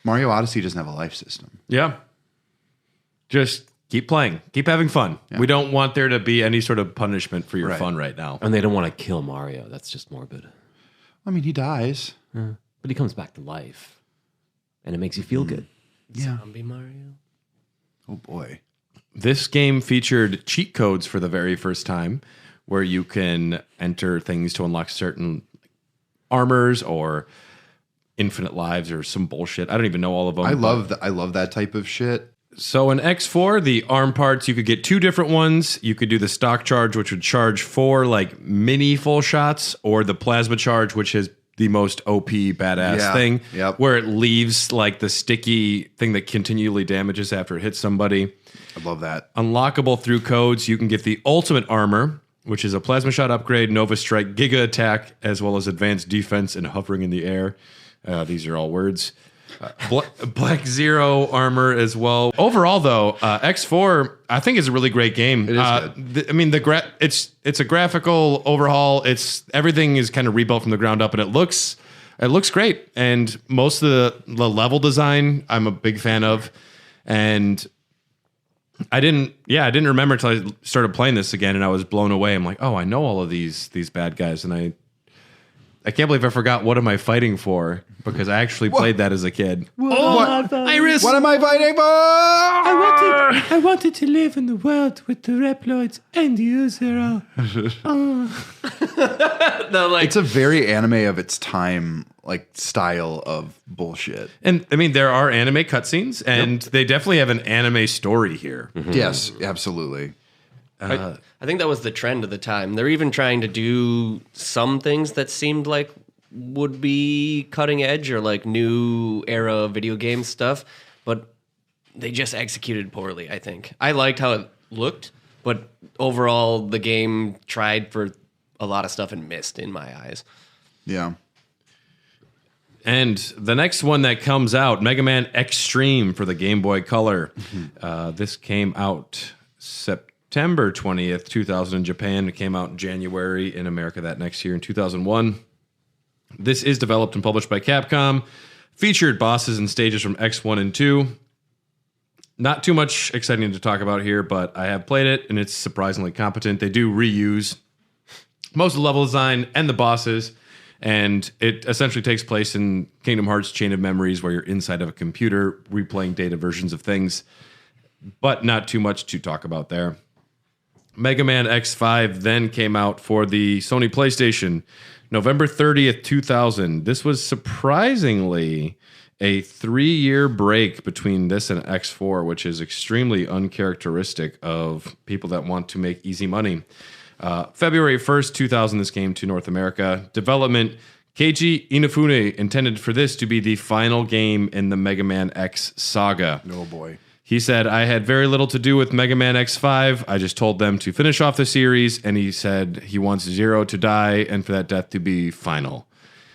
Mario Odyssey doesn't have a life system. Yeah. Just keep playing. Keep having fun. Yeah. We don't want there to be any sort of punishment for your fun right now. And they don't want to kill Mario. That's just morbid. I mean, he dies. Yeah. But he comes back to life. And it makes you feel good. Yeah. Zombie Mario. Oh, boy. This game featured cheat codes for the very first time where you can enter things to unlock certain armors or infinite lives or some bullshit. I don't even know all of them. I love that type of shit. So in X4, the arm parts, you could get 2 different ones. You could do the stock charge, which would charge 4 like mini full shots, or the plasma charge, which is the most OP badass thing, where it leaves like the sticky thing that continually damages after it hits somebody. I love that. Unlockable through codes, you can get the ultimate armor, which is a plasma shot upgrade, Nova Strike, Giga Attack, as well as advanced defense and hovering in the air. These are all words. Black Zero armor as well. Overall, though, X4 I think is a really great game. It is good. I mean, it's a graphical overhaul. Everything is kind of rebuilt from the ground up, and it looks great. And most of the level design I'm a big fan of. And I didn't remember until I started playing this again, and I was blown away. I'm like, oh, I know all of these bad guys, and I can't believe I forgot what am I fighting for, because I actually played that as a kid. Iris! What am I fighting for? I wanted to live in the world with the Reploids and you, Zero. It's a very anime of its time, like style of bullshit. And I mean, there are anime cutscenes, and they definitely have an anime story here. Mm-hmm. Yes, absolutely. I think that was the trend of the time. They're even trying to do some things that seemed like would be cutting edge or like new era video game stuff, but they just executed poorly, I think. I liked how it looked, but overall the game tried for a lot of stuff and missed in my eyes. Yeah. And the next one that comes out, Mega Man Xtreme for the Game Boy Color. This came out September 20th, 2000 in Japan. It came out in January in America that next year in 2001. This is developed and published by Capcom. Featured bosses and stages from X1 and 2. Not too much exciting to talk about here, but I have played it, and it's surprisingly competent. They do reuse most of the level design and the bosses, and it essentially takes place in Kingdom Hearts Chain of Memories, where you're inside of a computer replaying data versions of things, but not too much to talk about there. Mega Man X5 then came out for the Sony PlayStation, November 30th, 2000. This was surprisingly a 3-year break between this and X4, which is extremely uncharacteristic of people that want to make easy money. February 1st, 2000, this came to North America. Development, Keiji Inafune intended for this to be the final game in the Mega Man X saga. Oh boy. He said, I had very little to do with Mega Man X5. I just told them to finish off the series, and he said he wants Zero to die and for that death to be final.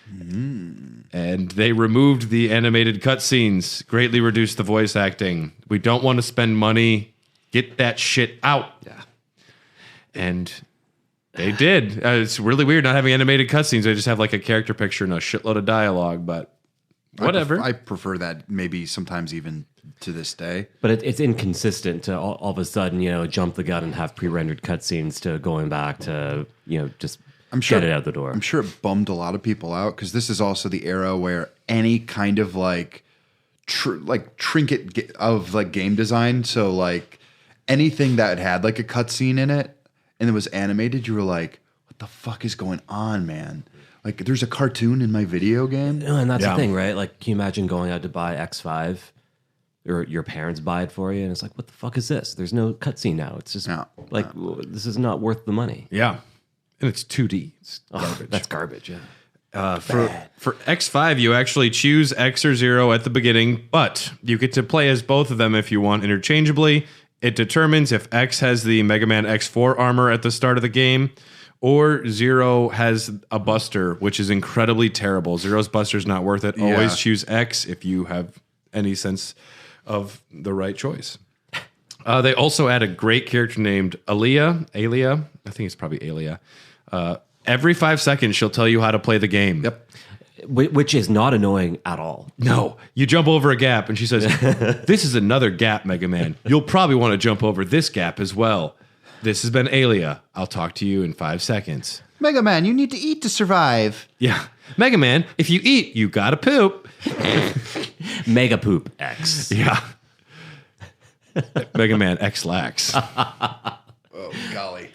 And they removed the animated cutscenes, greatly reduced the voice acting. We don't want to spend money. Get that shit out. Yeah. And they did. It's really weird not having animated cutscenes. They just have like a character picture and a shitload of dialogue, but whatever. I prefer that maybe sometimes even to this day. But it's inconsistent to all of a sudden, jump the gun and have pre-rendered cutscenes to going back to, just get it out the door. I'm sure it bummed a lot of people out because this is also the era where any kind of trinket of like game design. So like anything that had like a cutscene in it and it was animated, you were like, what the fuck is going on, man? Like there's a cartoon in my video game. And that's the thing, right? Like, can you imagine going out to buy X5 or your parents buy it for you? And it's like, what the fuck is this? There's no cutscene now. It's just this is not worth the money. Yeah. And it's 2D. It's garbage. That's garbage, yeah. For X5, you actually choose X or Zero at the beginning, but you get to play as both of them if you want interchangeably. It determines if X has the Mega Man X4 armor at the start of the game, or Zero has a buster, which is incredibly terrible. Zero's buster's not worth it. Yeah. Always choose X if you have any sense of the right choice. They also add a great character named Alia. I think it's probably Alia. Every 5 seconds, she'll tell you how to play the game. Yep. Which is not annoying at all. No, you jump over a gap and she says, this is another gap, Mega Man. You'll probably want to jump over this gap as well. This has been Alia. I'll talk to you in 5 seconds. Mega Man, you need to eat to survive. Yeah. Mega Man, if you eat, you gotta poop. Mega Poop X. Yeah. Mega Man X Lax. Oh, golly.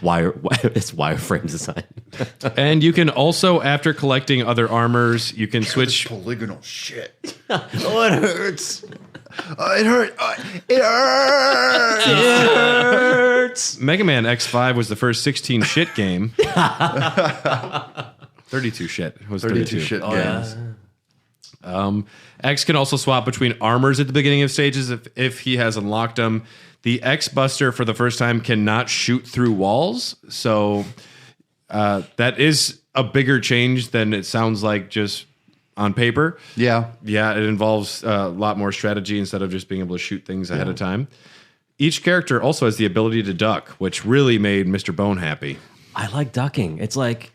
It's wireframe design. And you can also, after collecting other armors, you can switch. Polygonal shit. Oh, it hurts. It hurt. It hurts. It hurts. Mega Man X5 was the first 16 shit game. 32 shit. It was 32 shit games. Yeah. X can also swap between armors at the beginning of stages if he has unlocked them. The X Buster for the first time cannot shoot through walls, so that is a bigger change than it sounds like just on paper. Yeah. Yeah, it involves a lot more strategy instead of just being able to shoot things ahead of time. Each character also has the ability to duck, which really made Mr. Bone happy. I like ducking. It's like...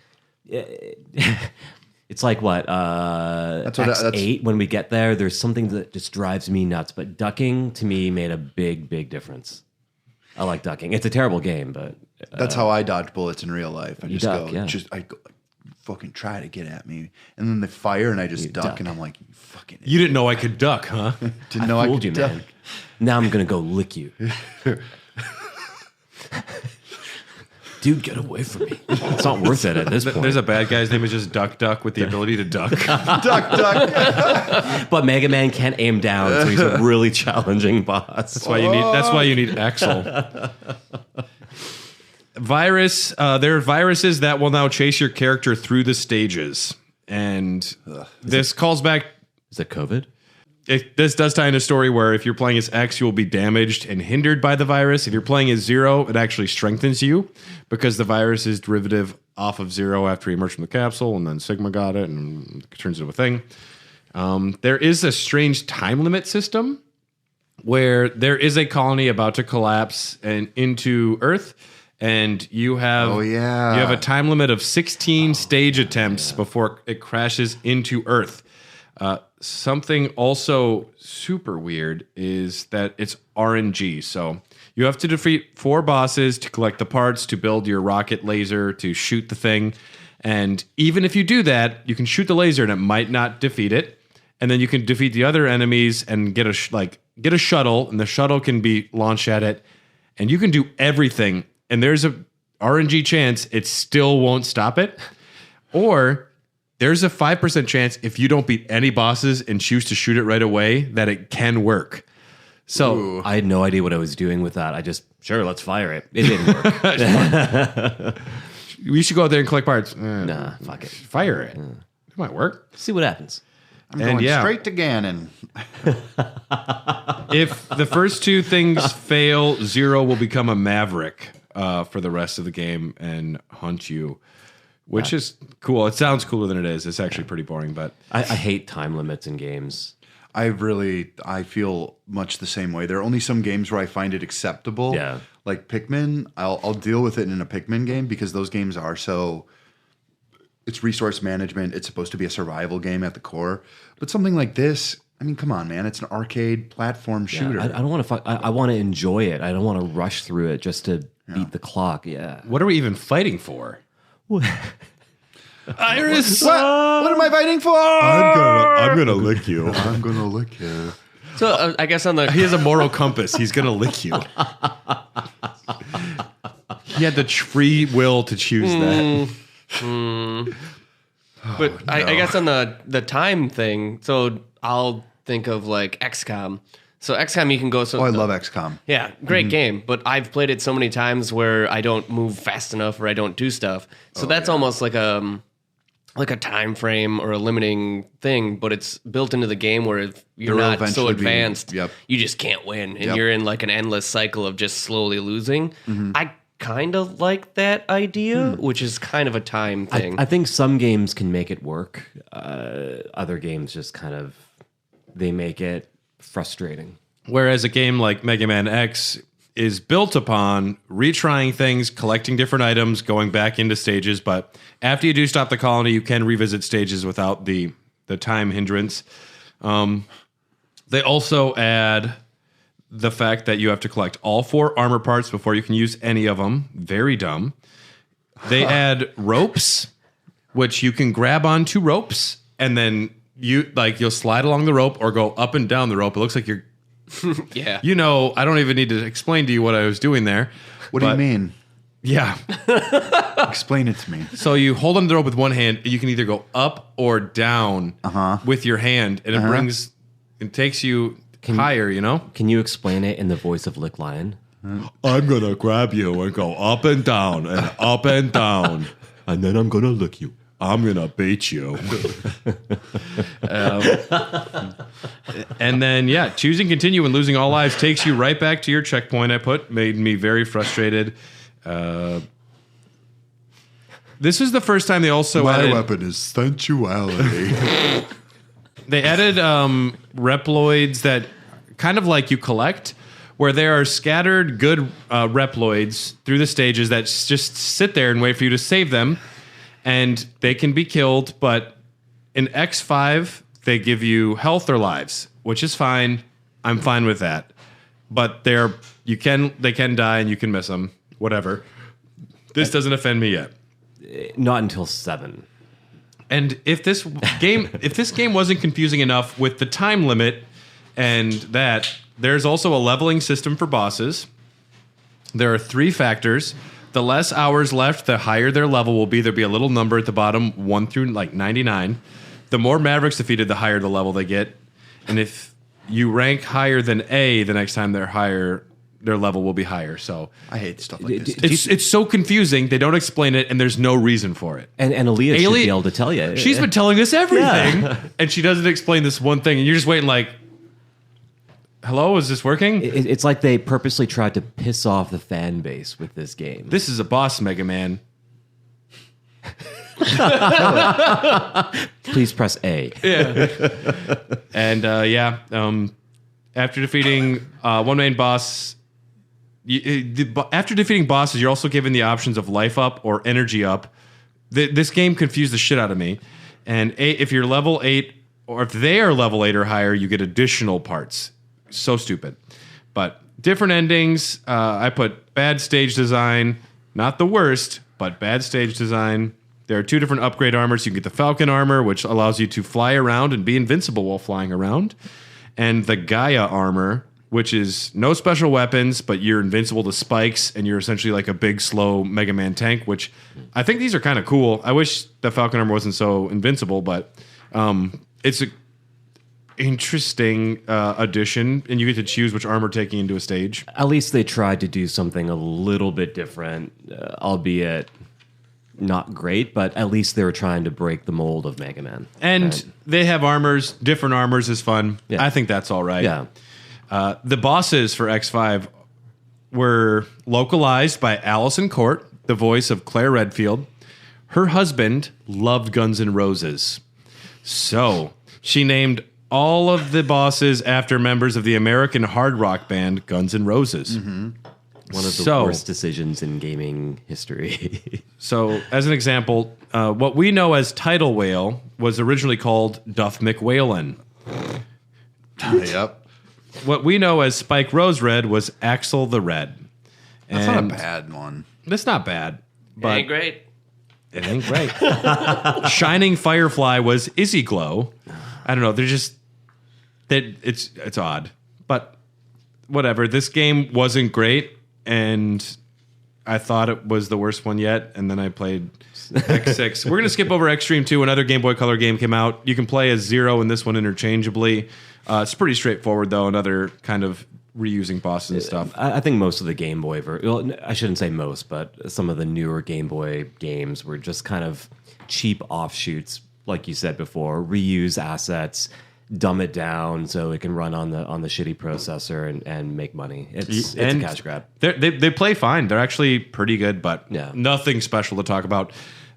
It's like what? X8, when we get there, there's something that just drives me nuts. But ducking, to me, made a big, big difference. I like ducking. It's a terrible game, but... That's how I dodge bullets in real life. I duck, go, fucking try to get at me. And then they fire and I just duck. And I'm like, you fucking idiot. You didn't know I could duck, huh? Didn't know I fooled could you, duck. man. Now I'm going to go lick you. Dude, get away from me. It's not worth it at this point. There's a bad guy's name is just Duck with the ability to duck. Duck. But Mega Man can't aim down, so he's a really challenging boss. That's why you need Axel. Virus. There are viruses that will now chase your character through the stages. And this calls back... Is it COVID? This does tie into a story where if you're playing as X, you will be damaged and hindered by the virus. If you're playing as Zero, it actually strengthens you because the virus is derivative off of Zero after he emerged from the capsule, and then Sigma got it and it turns into a thing. There is a strange time limit system where there is a colony about to collapse and into Earth, and you have you have a time limit of 16 stage attempts before it crashes into Earth. Something also super weird is that it's RNG. So you have to defeat 4 bosses to collect the parts, to build your rocket laser, to shoot the thing. And even if you do that, you can shoot the laser and it might not defeat it. And then you can defeat the other enemies and get a shuttle, and the shuttle can be launched at it. And you can do everything. And there's a RNG chance it still won't stop it. Or... there's a 5% chance if you don't beat any bosses and choose to shoot it right away that it can work. So I had no idea what I was doing with that. Sure, let's fire it. It didn't work. We should go out there and collect parts. Nah, fuck it. Fire it. It might work. See what happens. I'm going straight to Ganon. If the first 2 things fail, Zero will become a Maverick for the rest of the game and hunt you. Which is cool. It sounds cooler than it is. It's actually pretty boring, but... I hate time limits in games. I feel much the same way. There are only some games where I find it acceptable. Yeah. Like Pikmin, I'll deal with it in a Pikmin game because those games are so... it's resource management. It's supposed to be a survival game at the core. But something like this, I mean, come on, man. It's an arcade platform shooter. I don't want to... I want to enjoy it. I don't want to rush through it just to beat the clock. Yeah. What are we even fighting for? Iris! What am I fighting for? I'm gonna lick you. I'm gonna lick you. So I guess he has a moral compass. He's gonna lick you. He had the free will to choose that. But I guess on the time thing, so I'll think of like XCOM. So XCOM, you can go... I love XCOM. Yeah, great game. But I've played it so many times where I don't move fast enough or I don't do stuff. So that's almost like a time frame or a limiting thing, but it's built into the game where if you're not so advanced, you just can't win. And you're in like an endless cycle of just slowly losing. Mm-hmm. I kind of like that idea, which is kind of a time thing. I think some games can make it work. Other games just kind of... they make it frustrating. Whereas a game like Mega Man X is built upon retrying things, collecting different items, going back into stages. But after you do stop the colony, you can revisit stages without the time hindrance. They also add the fact that you have to collect all 4 armor parts before you can use any of them. Very dumb. They add ropes, which you can grab onto ropes, and then you'll slide along the rope or go up and down the rope. It looks like you're Yeah. I don't even need to explain to you what I was doing there. What do you mean? Yeah. Explain it to me. So you hold on the rope with one hand. You can either go up or down with your hand, and it takes you higher, Can you explain it in the voice of Lick Lion? I'm going to grab you and go up and down, and then I'm going to lick you. I'm going to beat you. And then, choosing continue and losing all lives takes you right back to your checkpoint made me very frustrated. This is the first time they also added... My weapon is sensuality. They added Reploids that kind of like you collect, where there are scattered good Reploids through the stages that just sit there and wait for you to save them. And they can be killed, but in X5, they give you health or lives, which is fine. I'm fine with that. But they can die and you can miss them. Whatever. This doesn't offend me yet. Not until 7. And if this game wasn't confusing enough with the time limit and that, there's also a leveling system for bosses. There are 3 factors. The less hours left, the higher their level will be. There'll be a little number at the bottom, 1 through 99. The more Mavericks defeated, the higher the level they get. And if you rank higher than A, the next time they're higher, their level will be higher. So I hate stuff like this. It's so confusing. They don't explain it, and there's no reason for it. And Aaliyah should be able to tell you. She's been telling us everything, and she doesn't explain this one thing, and you're just waiting like, hello, is this working? It's like they purposely tried to piss off the fan base with this game. This is a boss, Mega Man. Please press A. Yeah. And after defeating one main boss, after defeating bosses, you're also given the options of life up or energy up. This game confused the shit out of me. And if you're level 8, or if they are level 8 or higher, you get additional parts. So stupid. But different endings. I put bad stage design. Not the worst, but bad stage design. There are 2 different upgrade armors. You can get the Falcon armor, which allows you to fly around and be invincible while flying around. And the Gaia armor, which is no special weapons, but you're invincible to spikes, and you're essentially like a big, slow Mega Man tank, which I think these are kind of cool. I wish the Falcon armor wasn't so invincible, but it's a interesting addition, and you get to choose which armor taking into a stage. At least they tried to do something a little bit different, albeit not great, but at least they were trying to break the mold of Mega Man. And they have armors. Different armors is fun. Yeah. I think that's all right. Yeah. The bosses for X5 were localized by Allison Court, the voice of Claire Redfield. Her husband loved Guns N' Roses. So she named all of the bosses after members of the American hard rock band Guns N' Roses. Mm-hmm. One of the worst decisions in gaming history. So, as an example, what we know as Tidal Whale was originally called Duff McWhalen. Yep. What we know as Spike Rose Red was Axel the Red. That's not a bad one. That's not bad. But it ain't great. It ain't great. Shining Firefly was Izzy Glow. I don't know. They're just... It's odd. But whatever. This game wasn't great, and I thought it was the worst one yet, and then I played X6. We're going to skip over Xtreme 2. Another Game Boy Color game came out. You can play as Zero and this one interchangeably. It's pretty straightforward, though. Another kind of reusing bosses and stuff. I think most of the Game Boy... Well, I shouldn't say most, but some of the newer Game Boy games were just kind of cheap offshoots, like you said before. Reuse assets, dumb it down so it can run on the shitty processor and make money. It's a cash grab. They play fine. They're actually pretty good, but nothing special to talk about.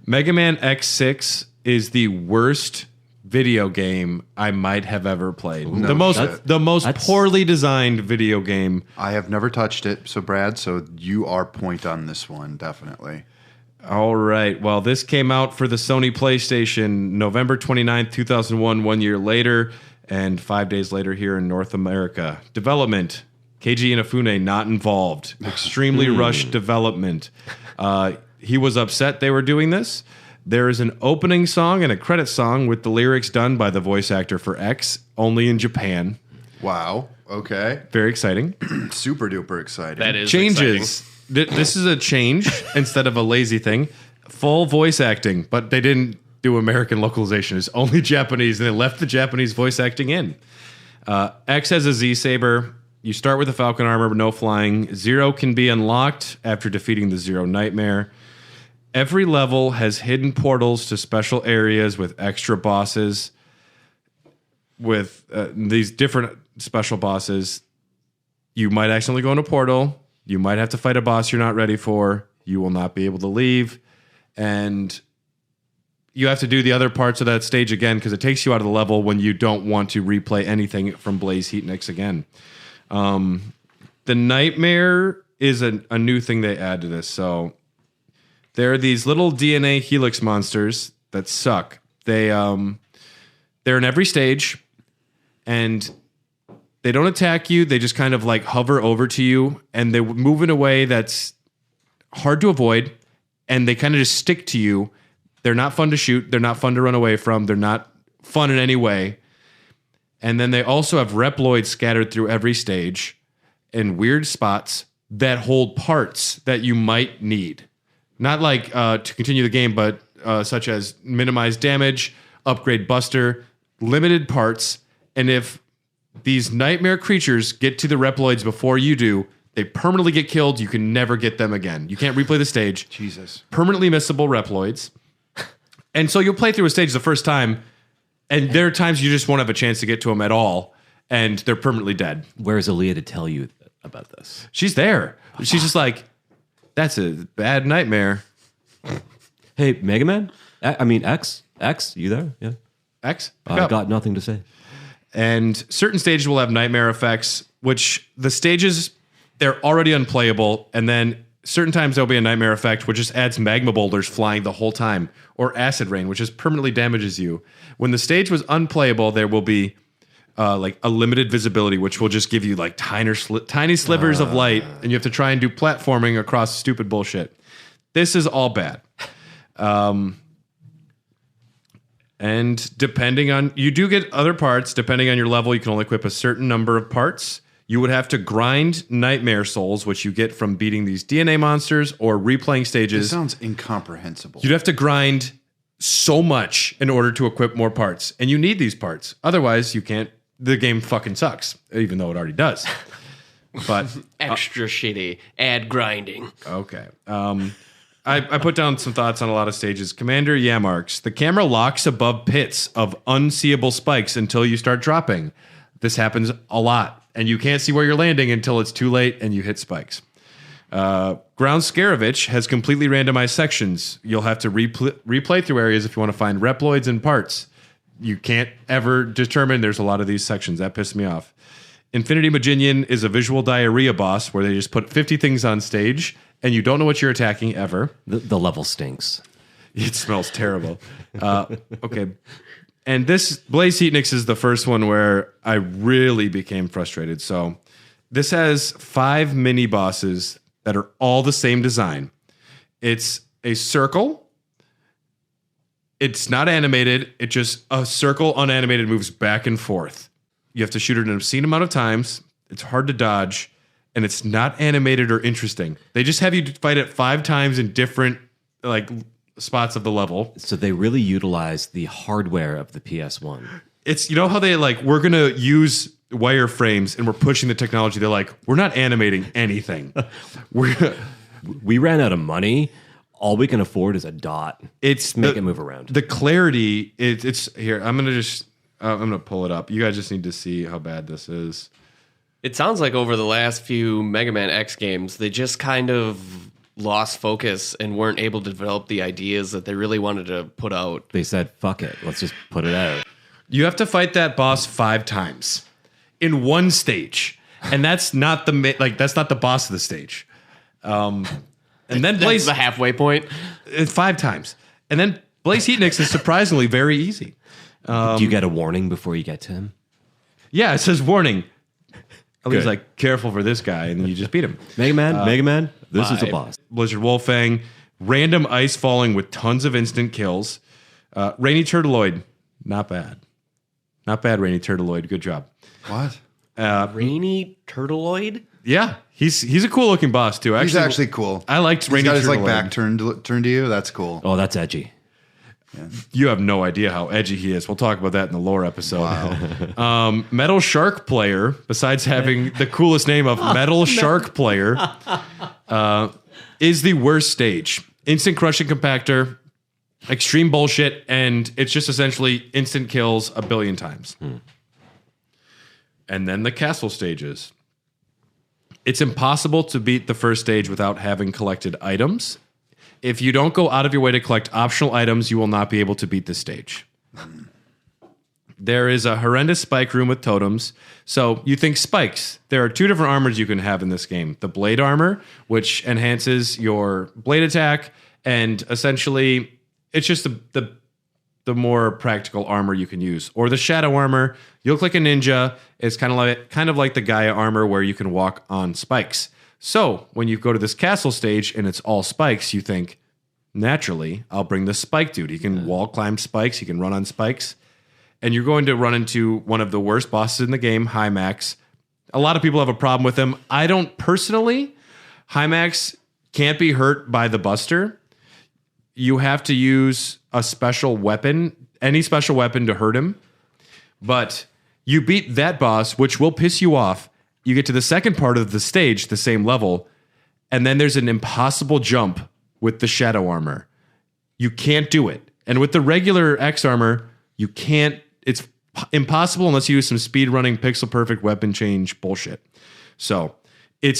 Mega Man X6 is the worst video game I might have ever played. No the most poorly designed video game. I have never touched it. So Brad, you are point on this one, definitely. All right. Well, this came out for the Sony PlayStation November 29th, 2001, 1 year later, and 5 days later here in North America. Development, Keiji Inafune not involved. Extremely rushed development. He was upset they were doing this. There is an opening song and a credit song with the lyrics done by the voice actor for X, only in Japan. Wow. Okay. Very exciting. Super duper exciting. That is Changes. exciting. This is a change instead of a lazy thing. Full voice acting, but they didn't do American localization. It's only Japanese, and they left the Japanese voice acting in. X has a Z-Saber. You start with a Falcon armor, but no flying. Zero can be unlocked after defeating the Zero Nightmare. Every level has hidden portals to special areas with extra bosses. With these different special bosses, you might accidentally go in a portal. You might have to fight a boss you're not ready for. You will not be able to leave. And you have to do the other parts of that stage again because it takes you out of the level when you don't want to replay anything from Blaze Heatnix again. The Nightmare is a new thing they add to this. So there are these little DNA helix monsters that suck. They're in every stage, and they don't attack you. They just kind of like hover over to you, and they move in a way that's hard to avoid, and they kind of just stick to you. They're not fun to shoot. They're not fun to run away from. They're not fun in any way. And then they also have Reploids scattered through every stage in weird spots that hold parts that you might need. Not like to continue the game, but such as minimize damage, upgrade Buster, limited parts, and if these nightmare creatures get to the Reploids before you do, they permanently get killed. You can never get them again. You can't replay the stage. Jesus. Permanently missable Reploids. And so you'll play through a stage the first time, and there are times you just won't have a chance to get to them at all, and they're permanently dead. Where's Aaliyah to tell you about this? She's there. She's just like, that's a bad nightmare. Hey, Mega Man? I mean, X, you there? Yeah. X? I got nothing to say. And certain stages will have nightmare effects, which the stages, they're already unplayable. And then certain times there'll be a nightmare effect, which just adds magma boulders flying the whole time, or acid rain, which just permanently damages you. When the stage was unplayable, there will be like a limited visibility, which will just give you like tiny slivers of light, and you have to try and do platforming across stupid bullshit. This is all bad. And depending on, you do get other parts. Depending on your level, you can only equip a certain number of parts. You would have to grind Nightmare Souls, which you get from beating these DNA monsters or replaying stages. This sounds incomprehensible. You'd have to grind so much in order to equip more parts. And you need these parts. Otherwise, you can't. The game fucking sucks, even though it already does. But extra shitty. Add grinding. Okay. I put down some thoughts on a lot of stages. Commander Yamarks. The camera locks above pits of unseeable spikes until you start dropping. This happens a lot, and you can't see where you're landing until it's too late and you hit spikes. Ground Scaravich has completely randomized sections. You'll have to replay through areas if you want to find Reploids and parts. You can't ever determine there's a lot of these sections. That pissed me off. Infinity Maginian is a visual diarrhea boss where they just put 50 things on stage and you don't know what you're attacking ever. The level stinks. It smells terrible. Okay. And this Blaze Heatnix is the first one where I really became frustrated. So this has 5 mini bosses that are all the same design. It's a circle. It's not animated. It just, a circle unanimated moves back and forth. You have to shoot it an obscene amount of times. It's hard to dodge. And it's not animated or interesting. They just have you fight it 5 times in different like spots of the level. So they really utilize the hardware of the PS1. It's, you know how they like, we're going to use wireframes and we're pushing the technology. They're like, we're not animating anything. We ran out of money. All we can afford is a dot. It's make it move around. The clarity, it's here. I'm going to pull it up. You guys just need to see how bad this is. It sounds like over the last few Mega Man X games, they just kind of lost focus and weren't able to develop the ideas that they really wanted to put out. They said, fuck it, let's just put it out. You have to fight that boss 5 times in one stage. And that's not the boss of the stage. And then Blaze, the halfway point. 5 times. And then Blaze Heatnix is surprisingly very easy. Do you get a warning before you get to him? Yeah, it says warning. He's like, careful for this guy, and then you just beat him. Mega Man, this is a boss. Blizzard Wolfang, random ice falling with tons of instant kills. Rainy Turtleoid, not bad. Not bad, Rainy Turtleoid. Good job. What? Rainy Turtleoid? Yeah, he's a cool looking boss too. He's actually cool. I liked Rainy Turtleoid. He's got his back turned to you. That's cool. Oh, that's edgy. Yeah. You have no idea how edgy he is. We'll talk about that in the lore episode. Wow. Metal Shark Player, besides having the coolest name of Metal Shark Player, is the worst stage. Instant crushing compactor, extreme bullshit, and it's just essentially instant kills a billion times. And then the castle stages. It's impossible to beat the first stage without having collected items. If you don't go out of your way to collect optional items, you will not be able to beat this stage. There is a horrendous spike room with totems. So you think spikes. There are 2 different armors you can have in this game. The blade armor, which enhances your blade attack, and essentially it's just the more practical armor you can use. Or the shadow armor. You look like a ninja. It's kind of like the Gaia armor where you can walk on spikes. So when you go to this castle stage and it's all spikes, you think, naturally, I'll bring the spike dude. He can wall climb spikes. He can run on spikes. And you're going to run into one of the worst bosses in the game, Hymax. A lot of people have a problem with him. I don't personally. Hymax can't be hurt by the Buster. You have to use a special weapon, any special weapon to hurt him. But you beat that boss, which will piss you off. You get to the second part of the stage, the same level, and then there's an impossible jump with the shadow armor. You can't do it. And with the regular X armor, you can't. It's impossible unless you use some speed running, pixel perfect weapon change bullshit. So you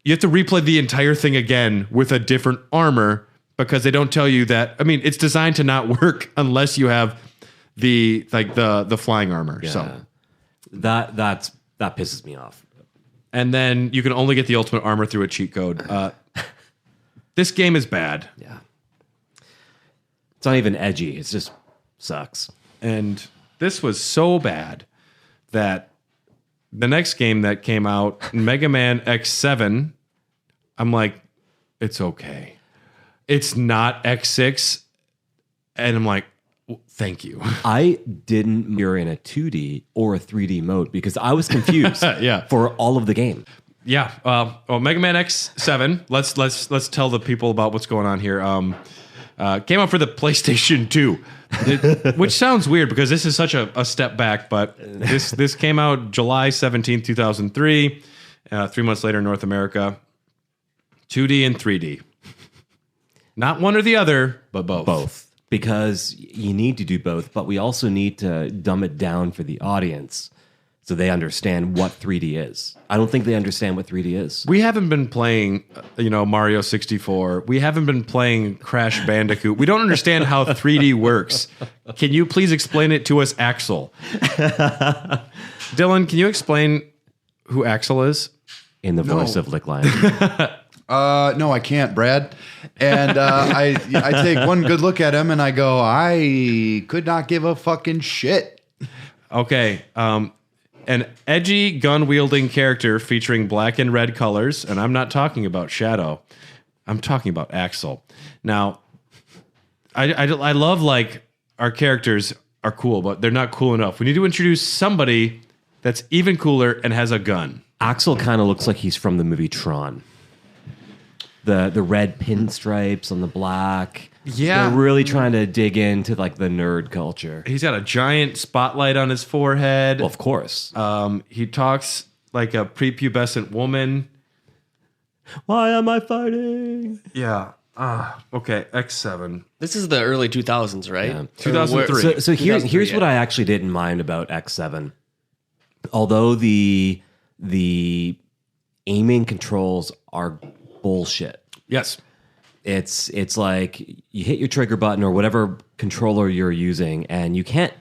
have to replay the entire thing again with a different armor because they don't tell you that. I mean, it's designed to not work unless you have the flying armor. Yeah. So that pisses me off. And then you can only get the ultimate armor through a cheat code. This game is bad. Yeah. It's not even edgy. It just sucks. And this was so bad that the next game that came out, Mega Man X7, I'm like, it's okay. It's not X6. And I'm like, thank you. I didn't mirror in a 2D or a 3D mode because I was confused for all of the game. Yeah. Mega Man X7. Let's tell the people about what's going on here. Came out for the PlayStation 2, which sounds weird because this is such a step back. But this came out July 17th, 2003. 3 months later in North America. 2D and 3D. Not one or the other, but both. Both. Because you need to do both, but we also need to dumb it down for the audience so they understand what 3D is. I don't think they understand what 3D is. We haven't been playing, Mario 64. We haven't been playing Crash Bandicoot. We don't understand how 3D works. Can you please explain it to us, Axel? Dylan, can you explain who Axel is? In the voice of Lick Lion. No, I can't, Brad. And I take one good look at him and I go, I could not give a fucking shit. Okay. An edgy gun-wielding character featuring black and red colors, and I'm not talking about Shadow. I'm talking about Axel. Now, I love, our characters are cool, but they're not cool enough. We need to introduce somebody that's even cooler and has a gun. Axel kind of looks like he's from the movie Tron. The red pinstripes on the black. Yeah. They're really trying to dig into the nerd culture. He's got a giant spotlight on his forehead. Well, of course. He talks like a prepubescent woman. Why am I fighting? Yeah. Okay, X7. This is the early 2000s, right? Yeah. 2003. So here's what I actually didn't mind about X7. Although the aiming controls are bullshit. Yes. It's like you hit your trigger button or whatever controller you're using, and you can't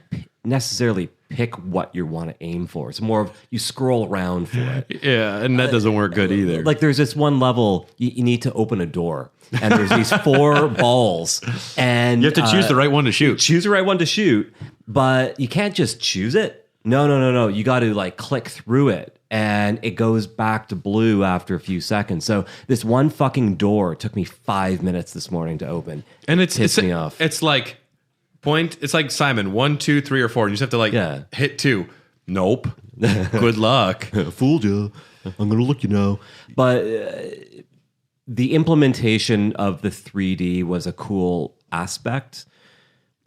necessarily pick what you want to aim for. It's more of you scroll around for it. Yeah, and that doesn't work good either. Like there's this one level you need to open a door, and there's these 4 balls, and you have to choose the right one to shoot. Choose the right one to shoot, but you can't just choose it. No. You got to like click through it, and it goes back to blue after a few seconds. So this one fucking door took me 5 minutes this morning to open, and it's pissed me off. It's like it's like Simon 1, 2, 3, or 4. And you just have to like hit 2. Nope. Good luck. Fooled you. I'm gonna look, But the implementation of the 3D was a cool aspect.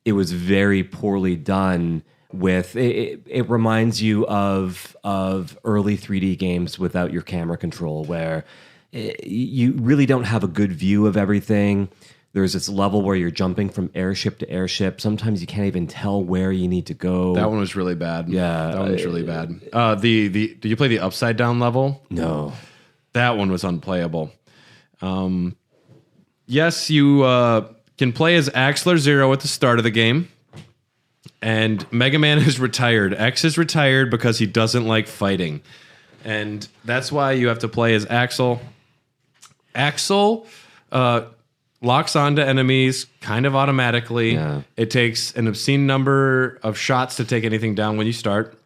It was very poorly done. It reminds you of early 3D games without your camera control, where you really don't have a good view of everything. There's this level where you're jumping from airship to airship. Sometimes you can't even tell where you need to go. That one was really bad. Yeah, that one was really bad. Did you play the upside down level? No, that one was unplayable. Yes, you can play as Axler Zero at the start of the game. And Mega Man is retired. X is retired because he doesn't like fighting. And that's why you have to play as Axel. Axel locks onto enemies kind of automatically. Yeah. It takes an obscene number of shots to take anything down when you start.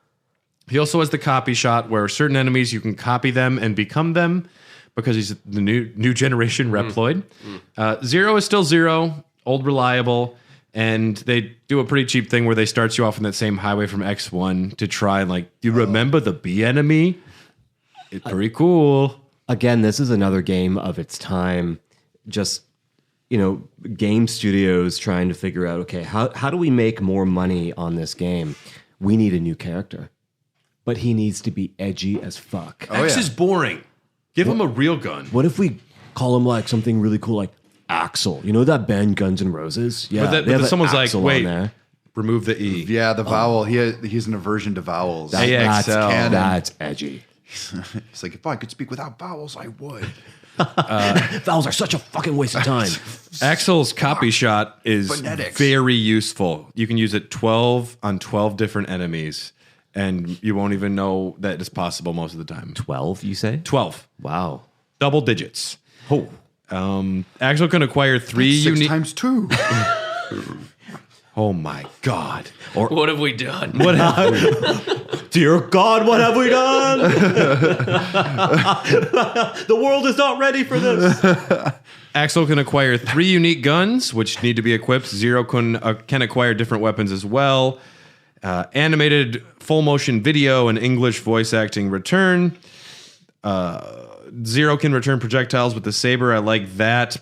He also has the copy shot where certain enemies, you can copy them and become them because he's the new generation Reploid. Zero is still Zero, old reliable. And they do a pretty cheap thing where they start you off on that same highway from X1 to try and do you remember the B enemy? It's pretty cool. Again, this is another game of its time. Just, game studios trying to figure out, okay, how do we make more money on this game? We need a new character. But he needs to be edgy as fuck. X is boring. Give him a real gun. What if we call him something really cool like Axel? You know that band Guns N' Roses? Yeah. But someone's like, Axel wait, there. remove the E. Yeah, the vowel. He's an aversion to vowels. That's edgy. It's like, if I could speak without vowels, I would. Vowels are such a fucking waste of time. Axel's copy shot is Phonetics. very useful. You can use it 12 on 12 different enemies, and you won't even know that it's possible most of the time. 12, you say? 12. Wow. Double digits. Oh. Axel can acquire 3 6 unique... times 2. Oh my God. What have we done? What have Dear God, what have we done? The world is not ready for this. Axel can acquire 3 unique guns, which need to be equipped. Zero can acquire different weapons as well. Animated full motion video and English voice acting return. Zero can return projectiles with the saber. I like that.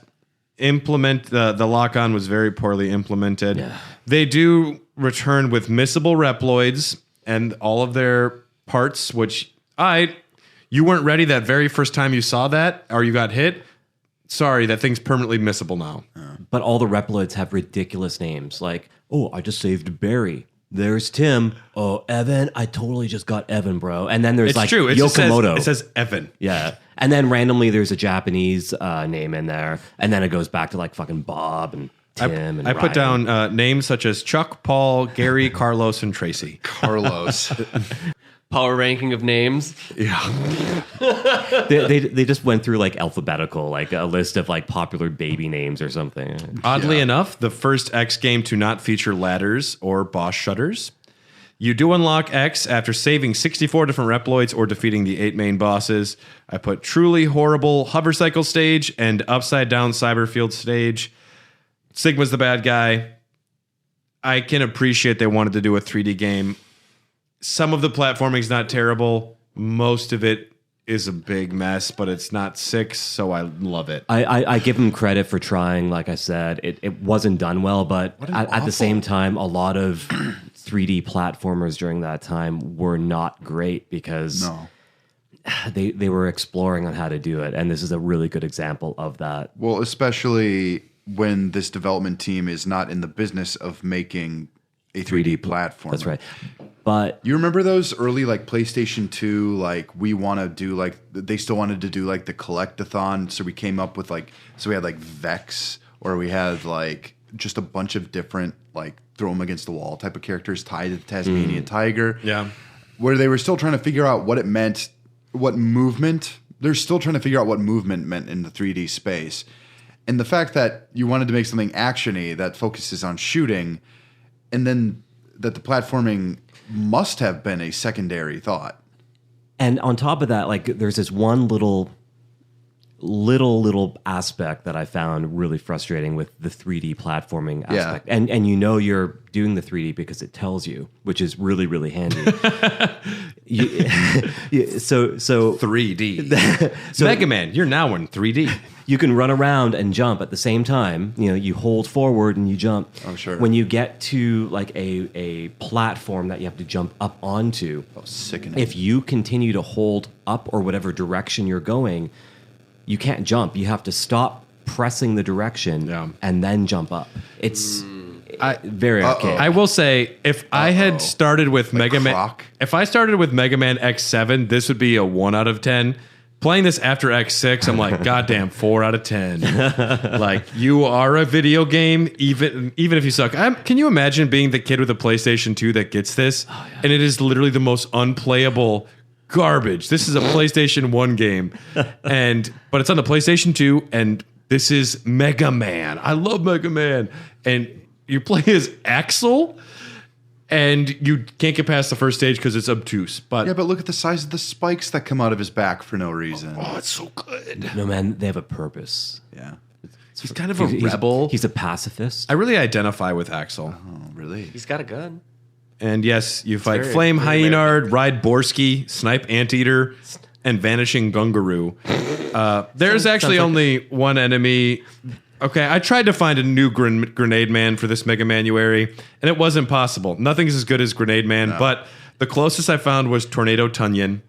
The lock-on was very poorly implemented. Yeah. They do return with missable Reploids and all of their parts, which you weren't ready that very first time you saw that or you got hit. Sorry, that thing's permanently missable now. But all the Reploids have ridiculous names. Like, I just saved Barry. There's Tim. Oh, Evan. I totally just got Evan, bro. And then there's It's true. Yokomoto. It says Evan. Yeah. And then randomly there's a Japanese name in there. And then it goes back to fucking Bob and Tim and I put Ryan. down names such as Chuck, Paul, Gary, Carlos, and Tracy. Carlos. Power ranking of names. Yeah. They just went through alphabetical, a list of popular baby names or something. Oddly enough, the first X game to not feature ladders or boss shutters. You do unlock X after saving 64 different Reploids or defeating the 8 main bosses. I put truly horrible hover cycle stage and upside down cyberfield stage. Sigma's the bad guy. I can appreciate they wanted to do a 3D game. Some of the platforming's not terrible. Most of it is a big mess, but it's not 6, so I love it. I give him credit for trying. Like I said, it wasn't done well, but at the same time, a lot of 3D platformers during that time were not great because they were exploring on how to do it, and this is a really good example of that. Well, especially when this development team is not in the business of making a 3D platform. That's right. But you remember those early like PlayStation 2, like we want to do like they still wanted to do like the collectathon, so we came up with like we had like Vex, or we had like just a bunch of different like throw them against the wall type of characters tied to the Tasmanian tiger. Yeah. Where they were still trying to figure out what it meant, what movement. They're still trying to figure out what movement meant in the 3D space. And the fact that you wanted to make something action-y that focuses on shooting, and then that the platforming must have been a secondary thought. And on top of that, like there's this one little aspect that I found really frustrating with the 3D platforming aspect. Yeah. And you know you're doing the 3D because it tells you, which is really, really handy. So 3D. So Mega Man, you're now in 3D. You can run around and jump at the same time. You know, you hold forward and you jump. Oh, sure. When you get to like a platform that you have to jump up onto, sickening. if you continue to hold up or whatever direction you're going, you can't jump. You have to stop pressing the direction and then jump up. It's very archaic. I will say, if I had started with Mega Man, if I started with Mega Man X7, this would be a 1 out of 10. Playing this after X6, I'm like, goddamn, 4 out of 10. Like, you are a video game, even if you suck. Can you imagine being the kid with a PlayStation 2 that gets this? And it is literally the most unplayable garbage. This is a PlayStation 1 game, but it's on the PlayStation 2, and this is Mega Man. I love Mega Man. And you play as Axel, and you can't get past the first stage because it's obtuse. But look at the size of the spikes that come out of his back for no reason. Oh, it's so good. No, man, they have a purpose. Yeah. He's kind of a rebel. He's a pacifist. I really identify with Axel. Oh, really? He's got a gun. And yes, you fight very- Flame very Hyenard, Ride Borsky, Snipe Anteater, and Vanishing Gungaroo. There's actually only one enemy. Okay, I tried to find a new Grenade Man for this Mega Manuary, and it wasn't possible. Nothing's as good as Grenade Man, but the closest I found was Tornado Tunyon.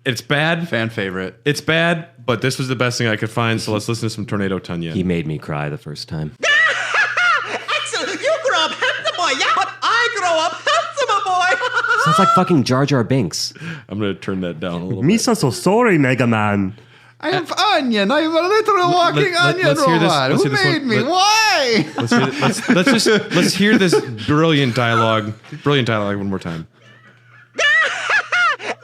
It's bad. Fan favorite. It's bad, but this was the best thing I could find, so let's listen to some Tornado Tunyon. He made me cry the first time. Axel, you grow up handsome boy, yeah? But I grow up handsome boy. Sounds like fucking Jar Jar Binks. I'm going to turn that down a little Me bit. so sorry, Mega Man. I am Onion. I am a literal walking onion let's hear this- robot. let's Who hear this made one. me? Why? Let's hear this brilliant dialogue one more time.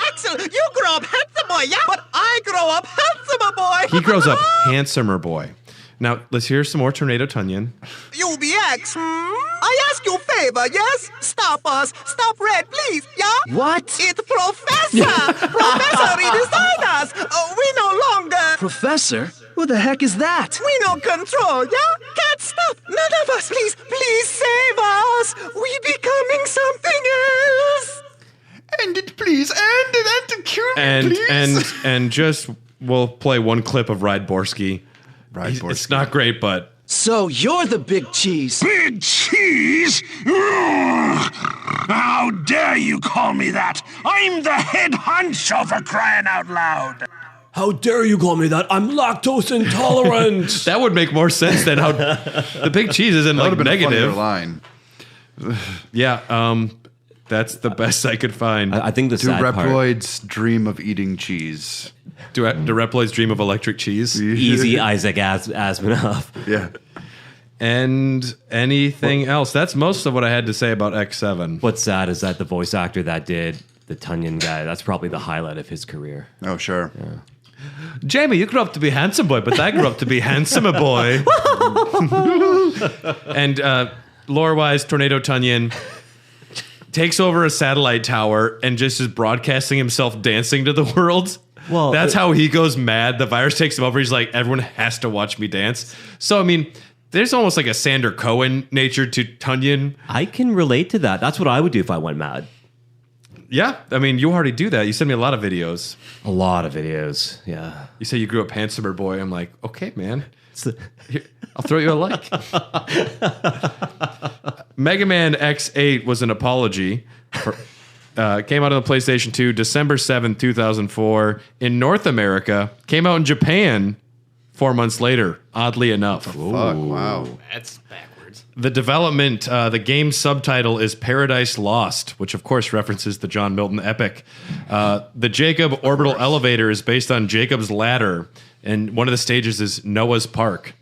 Axel, you grow up handsome boy, yeah? But I grow up handsome boy. He grows up handsomer boy. Now, let's hear some more Tornado Tunyon. UBX, I ask you a favor, yes? Stop us. Stop Red, please, yeah? What? It's Professor. Professor redesigned us. We no longer. Professor? Who the heck is that? We no control, yeah? Can't stop. None of us. Please save us. We becoming something else. End it, please. End it. And kill me, please. And just we'll play one clip of Ride Borsky. It's not great, but So you're the big cheese. Big cheese? Ugh. How dare you call me that? I'm the head honcho, for crying out loud. How dare you call me that? I'm lactose intolerant. that would make more sense than how the big cheese isn't like negative. Line. Yeah, that's the best I could find. I think the Do sad part. Reploids dream of eating cheese? Do Reploids dream of electric cheese? Easy Isaac Asimov. Yeah. And anything else? That's most of what I had to say about X7. What's sad is that the voice actor that did the Tunyon guy, that's probably the highlight of his career. Oh, sure. Yeah. Jamie, you grew up to be handsome boy, but I grew up to be handsomer boy. And lore-wise, Tornado Tunyon takes over a satellite tower and just is broadcasting himself dancing to the world. Well, that's how he goes mad. The virus takes him over. He's like, everyone has to watch me dance. So, I mean, there's almost like a Sander Cohen nature to Tunyon. I can relate to that. That's what I would do if I went mad. Yeah, I mean, you already do that. You send me a lot of videos. A lot of videos, yeah. You say you grew up handsomer boy. I'm like, okay, man. Here, I'll throw you a like. Mega Man X8 was an apology. Came out on the PlayStation 2 December 7th, 2004. In North America, came out in Japan 4 months later, oddly enough. Fuck, wow. That's backwards. The development, the game's subtitle is Paradise Lost, which of course references the John Milton epic. The Jacob orbital elevator is based on Jacob's ladder, and one of the stages is Noah's Park.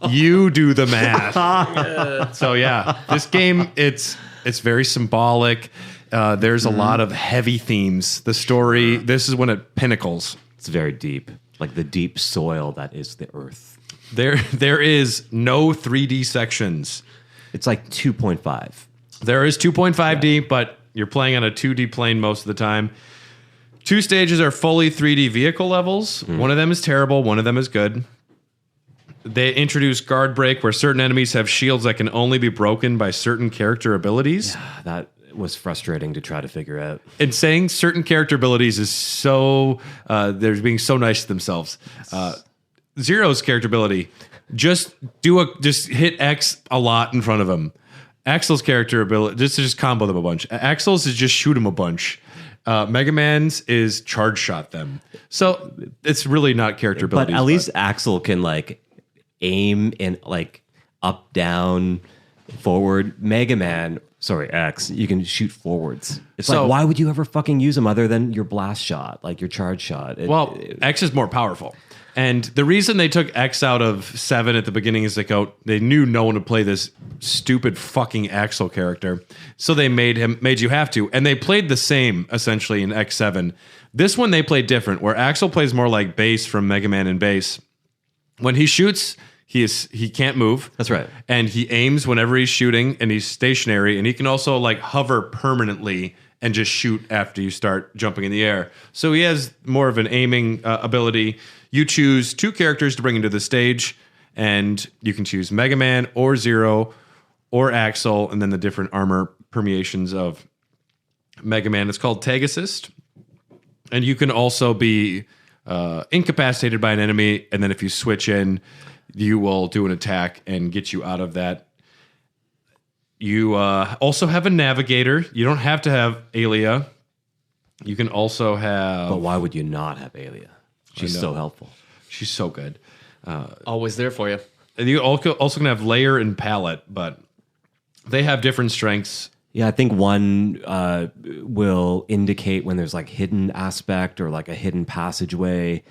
You do the math. So yeah, this game, it's very symbolic. There's a lot of heavy themes. The story, this is when it pinnacles. It's very deep, like the deep soil that is the earth. There is no 3D sections. It's like 2.5. There is 2.5D, but you're playing on a 2D plane most of the time. 2 stages are fully 3D vehicle levels. One of them is terrible. One of them is good. They introduce guard break, where certain enemies have shields that can only be broken by certain character abilities. Yeah, that was frustrating to try to figure out. And saying certain character abilities is so... they're being so nice to themselves. Zero's character ability, just hit X a lot in front of him. Axel's character ability, just combo them a bunch. Axel's is just shoot him a bunch. Mega Man's is charge shot them. So it's really not character abilities. But at least Axel can like aim in like up, down, forward. Mega Man, X, you can shoot forwards. It's like, why would you ever fucking use them other than your blast shot, like your charge shot? X is more powerful. And the reason they took X out of 7 at the beginning is they knew no one would play this stupid fucking Axel character. So they made you have to. And they played the same, essentially, in X7. This one they played different, where Axel plays more like Bass from Mega Man and Bass. When he shoots, he can't move. That's right. And he aims whenever he's shooting, and he's stationary, and he can also like hover permanently and just shoot after you start jumping in the air. So he has more of an aiming ability. You choose 2 characters to bring into the stage, and you can choose Mega Man or Zero or Axel, and then the different armor permeations of Mega Man. It's called Tag Assist. And you can also be incapacitated by an enemy, and then if you switch in, you will do an attack and get you out of that. You also have a navigator. You don't have to have Alia. You can also have... But why would you not have Alia? She's so helpful. She's so good. Always there for you. And you also can have Layer and Palette, but they have different strengths. Yeah, I think one will indicate when there's like hidden aspect or like a hidden passageway.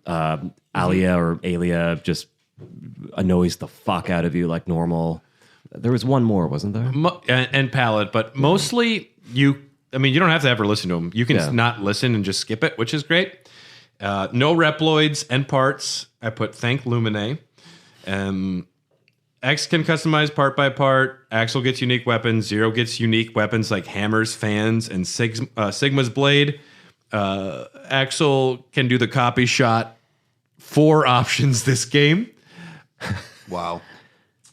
Alia or Alia just annoys the fuck out of you like normal. There was one more, wasn't there? And Palette, but mostly you don't have to ever listen to them. You can not listen and just skip it, which is great. No Reploids and parts. I put thank Lumine. X can customize part by part. Axel gets unique weapons. Zero gets unique weapons like hammers, fans, and Sigma's blade. Axel can do the copy shot. 4 options this game. Wow.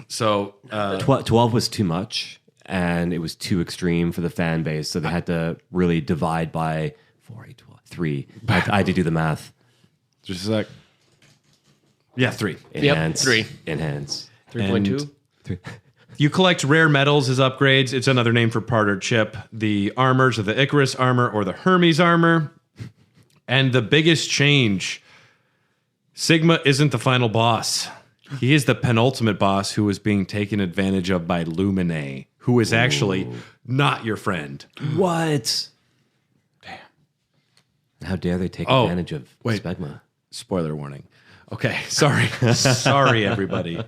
So 12 was too much, and it was too extreme for the fan base, so they had to really divide by 4, 8, 12, 3. I had to do the math. Just a sec. Yeah, 3. Enhance. 3. Enhance. 3.2. 3. You collect rare metals as upgrades. It's another name for part or chip. The armors of the Icarus armor or the Hermes armor. And the biggest change, Sigma isn't the final boss. He is the penultimate boss who is being taken advantage of by Lumine, who is actually not your friend. What? Damn. How dare they take advantage of Spegma? Spoiler warning. Okay, sorry. Sorry, everybody.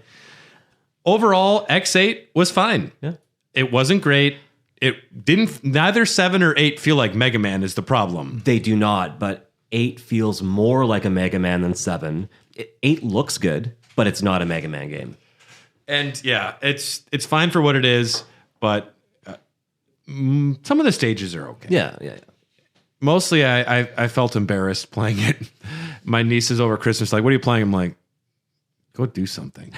Overall, X8 was fine. Yeah. It wasn't great. It didn't. Neither 7 or 8 feel like Mega Man is the problem. They do not, but 8 feels more like a Mega Man than 7. 8 looks good, but it's not a Mega Man game. And yeah, it's fine for what it is, but some of the stages are okay. Yeah. Mostly, I felt embarrassed playing it. My niece is over Christmas like, what are you playing? I'm like, go do something.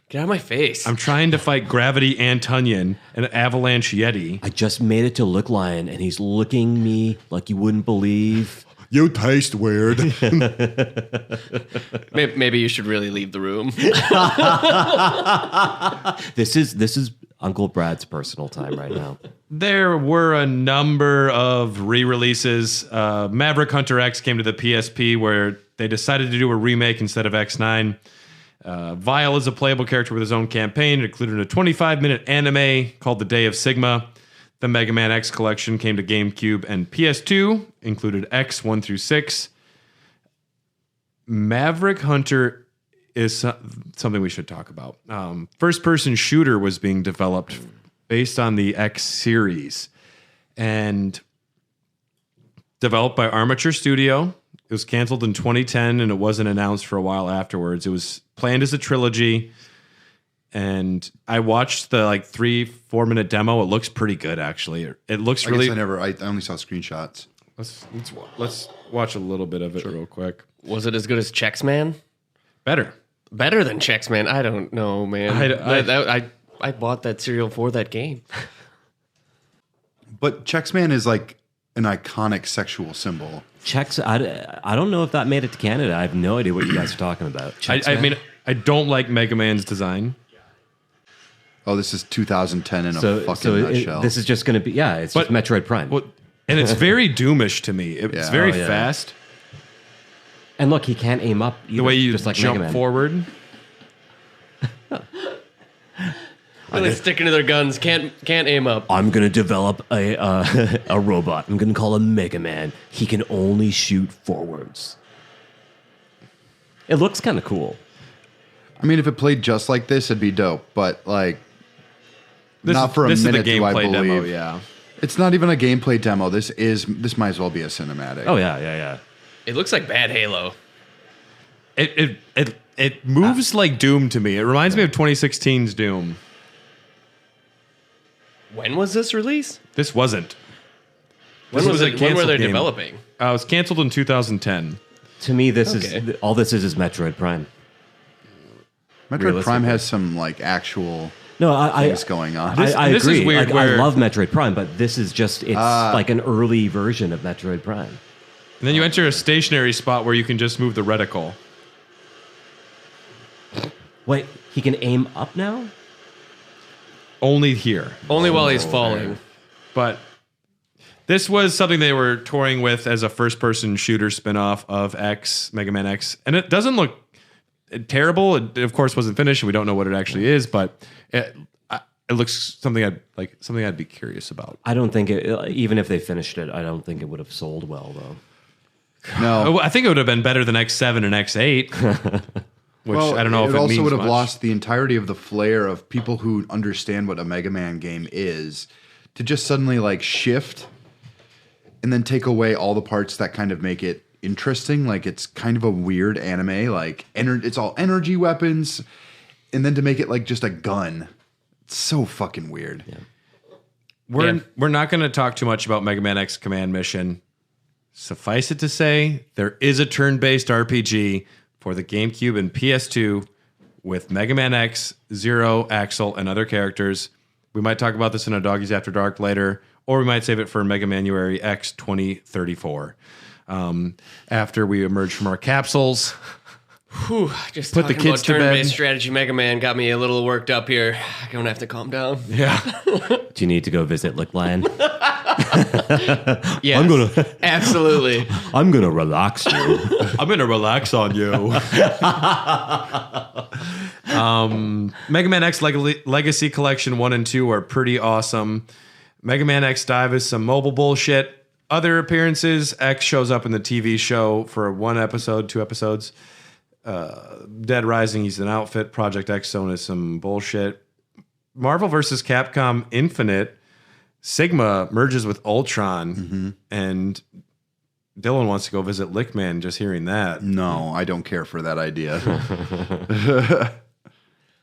Get out of my face. I'm trying to fight Gravity Antonian and Avalanche Yeti. I just made it to Lick Lion, and he's looking me like you wouldn't believe. You taste weird. Maybe you should really leave the room. This is Uncle Brad's personal time right now. There were a number of re-releases. Maverick Hunter X came to the PSP where they decided to do a remake instead of X9. Vile is a playable character with his own campaign. It included a 25-minute anime called The Day of Sigma. The Mega Man X collection came to GameCube and PS2, included X 1 through 6. Maverick Hunter is something we should talk about. First-person shooter was being developed based on the X series and developed by Armature Studio. It was canceled in 2010, and it wasn't announced for a while afterwards. It was planned as a trilogy, and I watched the 3-4 minute demo. It looks pretty good, actually. It looks really. I only saw screenshots. Let's watch a little bit of it real quick. Was it as good as Chex Man? Better than Chex Man. I don't know, man. I bought that cereal for that game. But Chex Man is like an iconic sexual symbol. Chex, I don't know if that made it to Canada. I have no idea what you guys are talking about. I mean, I don't like Mega Man's design. Oh, this is 2010 in a fucking nutshell. This is just going to be, it's just Metroid Prime. Well, and it's very Doomish to me. It's very fast. And look, he can't aim up either, the way you just like jump Mega Man. forward. Really sticking to their guns. Can't aim up. I'm going to develop a robot. I'm going to call him Mega Man. He can only shoot forwards. It looks kind of cool. I mean, if it played just like this, it'd be dope. But not for a minute do I believe. Demo, yeah. It's not even a gameplay demo. This might as well be a cinematic. Oh yeah. It looks like bad Halo. It moves like Doom to me. It reminds me of 2016's Doom. When was this released? This wasn't. When were they developing? It was canceled in 2010. To me, this is all this is Metroid Prime. Metroid Prime has some actual things going on. I this agree. Is weird I love Metroid Prime, but this is just like an early version of Metroid Prime. And then you enter a stationary spot where you can just move the reticle. Wait, he can aim up now? Only here. Only while he's falling. But this was something they were touring with as a first-person shooter spin-off of Mega Man X. And it doesn't look terrible. It, of course, wasn't finished, and we don't know what it actually is, but it looks something I'd be curious about. I don't think even if they finished it, I don't think it would have sold well, though. No. I think it would have been better than X7 and X8. Which I don't know if it means also would have much. lost the entirety of the flair of people who understand what a Mega Man game is to just suddenly shift and then take away all the parts that kind of make it interesting. It's kind of a weird anime. It's all energy weapons, and then to make it just a gun. It's so fucking weird. Yeah. We're not going to talk too much about Mega Man X Command Mission. Suffice it to say, there is a turn-based RPG for the GameCube and PS2 with Mega Man X, Zero, Axel, and other characters. We might talk about this in a Doggies After Dark later, or we might save it for Mega Manuary X 2034. After we emerge from our capsules. Whew, just put the kids to bed. Turn-based strategy Mega Man got me a little worked up here. I'm going to have to calm down. Yeah. Do you need to go visit Lickland? Yes, absolutely. I'm going to relax you. I'm going to relax on you. Mega Man X Legacy Collection 1 and 2 are pretty awesome. Mega Man X Dive is some mobile bullshit. Other appearances, X shows up in the TV show for 1 episode, 2 episodes. Dead Rising, he's an outfit. Project X Zone is some bullshit. Marvel vs. Capcom Infinite, Sigma merges with Ultron, and Dylan wants to go visit Lickman just hearing that. No, I don't care for that idea.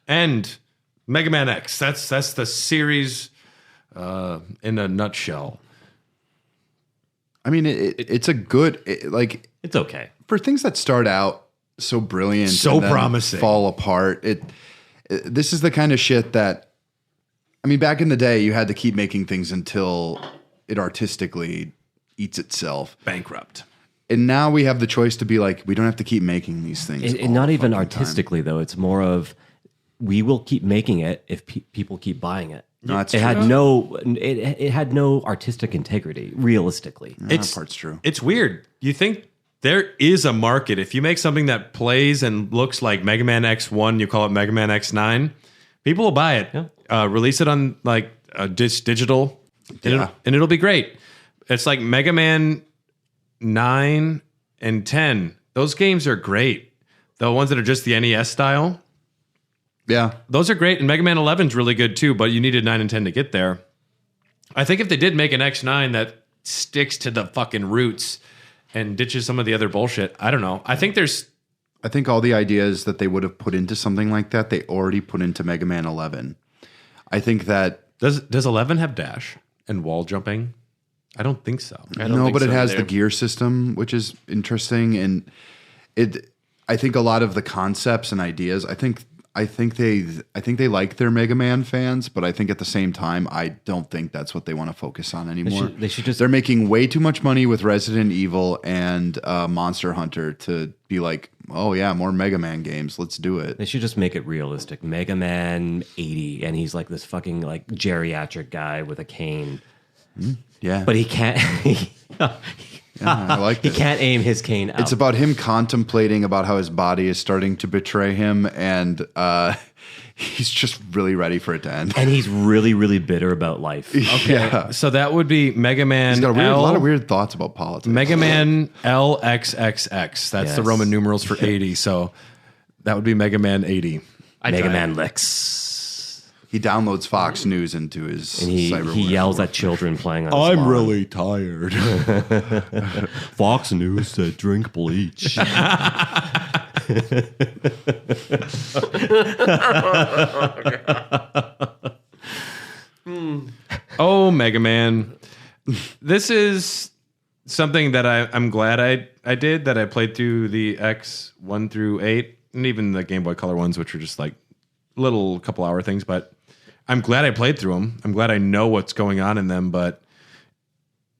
And Mega Man X, that's the series in a nutshell. I mean, it's a good, it's okay. For things that start out so brilliant, so and then promising, fall apart. This is the kind of shit that, I mean, back in the day, you had to keep making things until it artistically eats itself. Bankrupt. And now we have the choice to be we don't have to keep making these things. And not even artistically, though. It's more of, we will keep making it if people keep buying it. No, that's it true. Had no artistic integrity, realistically. That part's true. It's weird. You think there is a market. If you make something that plays and looks like Mega Man X1, you call it Mega Man X9, people will buy it. Yeah. Release it on like digital, and it'll be great. It's like Mega Man 9 and 10. Those games are great. The ones that are just the NES style. Yeah. Those are great. And Mega Man 11's really good too, but you needed 9 and 10 to get there. I think if they did make an X9 that sticks to the fucking roots and ditches some of the other bullshit, I don't know. I think all the ideas that they would have put into something like that, they already put into Mega Man 11. I think that... Does 11 have dash and wall jumping? I don't think so. But it has the gear system, which is interesting. And I think a lot of the concepts and ideas, I think they like their Mega Man fans, but I think at the same time, I don't think that's what they want to focus on anymore. They should just... They're making way too much money with Resident Evil and Monster Hunter to be like, oh yeah, more Mega Man games. Let's do it. They should just make it realistic. Mega Man 80, and he's like this fucking like geriatric guy with a cane. Yeah, but he can't. I like he can't aim his cane out. It's about him contemplating about how his body is starting to betray him, and he's just really ready for it to end. And he's really, really bitter about life. Okay, Yeah. so that would be Mega Man. He's got a lot of weird thoughts about politics. Mega Man LXXX. That's the Roman numerals for 80. So that would be Mega Man 80. Mega Man Lex. He downloads Fox News into his and he yells at children playing on his I'm lawn. really tired. Fox News said drink bleach. Oh, Mega Man. This is something that I'm glad I did, that I played through the X 1 through 8, and even the Game Boy Color ones, which are just like little couple hour things, but I'm glad I played through them. I'm glad I know what's going on in them, but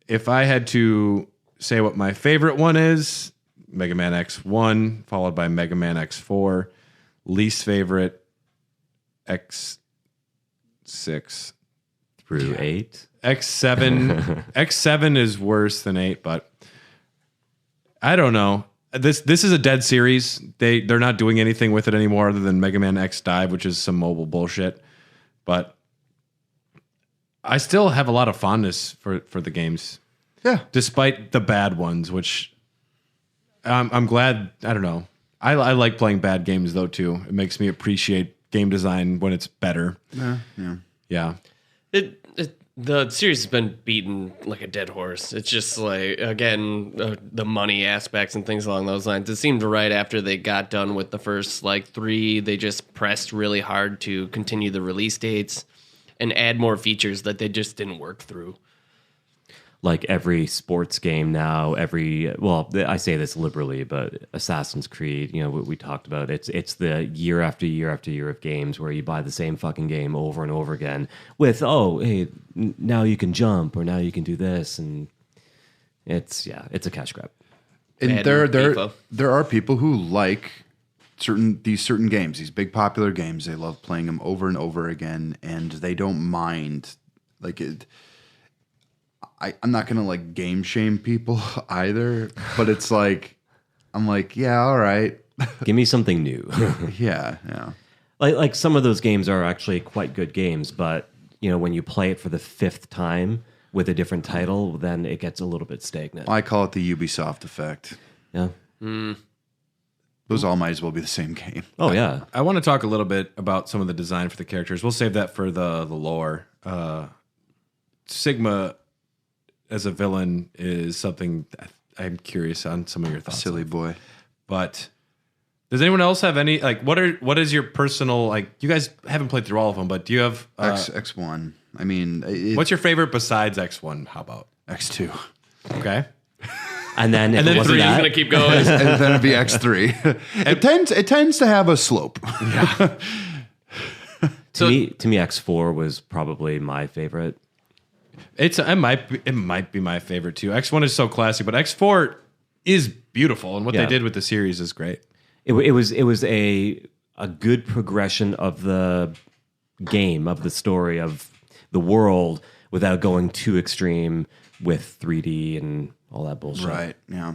if I had to say what my favorite one is, Mega Man X1, followed by Mega Man X4, least favorite X6 through 8. X7 is worse than 8, but I don't know. This is a dead series. They're not doing anything with it anymore other than Mega Man X Dive, which is some mobile bullshit. But I still have a lot of fondness for the games. Yeah. Despite the bad ones, which I'm glad. I don't know. I like playing bad games though too. It makes me appreciate game design when it's better. Yeah. The series has been beaten like a dead horse. It's just like, again, the money aspects and things along those lines. It seemed right after they got done with the first like 3, they just pressed really hard to continue the release dates and add more features that they just didn't work through. Like every sports game now, I say this liberally, but Assassin's Creed, what we talked about, it's the year after year after year of games where you buy the same fucking game over and over again with, now you can jump, or now you can do this, and it's a cash grab. And there are people who like certain games, these big popular games. They love playing them over and over again, and they don't mind like it. I'm not gonna like game shame people either, but it's like I'm like, yeah, all right. Give me something new. Yeah. Like some of those games are actually quite good games, but when you play it for the 5th time with a different title, then it gets a little bit stagnant. I call it the Ubisoft effect. Yeah. Those all might as well be the same game. Oh yeah. I want to talk a little bit about some of the design for the characters. We'll save that for the lore. Sigma as a villain is something that I'm curious on some of your thoughts. Silly boy. But does anyone else have any, like, what is your personal, like, you guys haven't played through all of them, but do you have X1? I mean, what's your favorite besides X1? How about X2? Okay. And then 3 is going to keep going. and then it'd be X3. It tends to have a slope. Yeah. To me, X4 was probably my favorite. It might be my favorite too. X1 is so classy, but X4 is beautiful, and what they did with the series is great. It was a good progression of the game, of the story, of the world, without going too extreme with 3D and all that bullshit. Right. Yeah.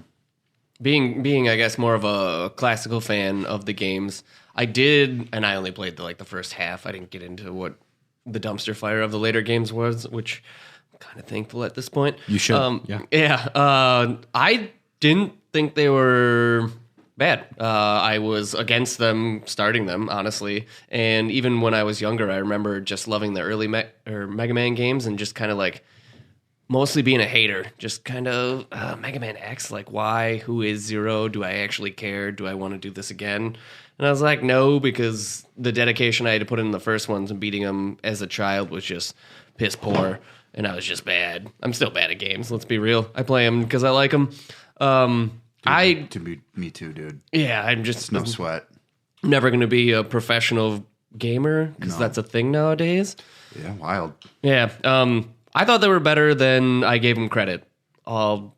being I guess more of a classical fan of the games, I did, and I only played the first half. I didn't get into what the dumpster fire of the later games was, which I'm kind of thankful at this point. You should. I didn't think they were bad. I was against them starting them, honestly. And even when I was younger, I remember just loving the early Mega Man games and just kind of like mostly being a hater. Just kind of Mega Man X, like why? Who is Zero? Do I actually care? Do I want to do this again? And I was like, no, because the dedication I had to put in the first ones and beating them as a child was just piss poor. And I was just bad. I'm still bad at games, let's be real. I play them because I like them. Me too, dude. Yeah, I'm just... No sweat. Never going to be a professional gamer because that's a thing nowadays. Yeah, wild. Yeah, I thought they were better than I gave them credit. I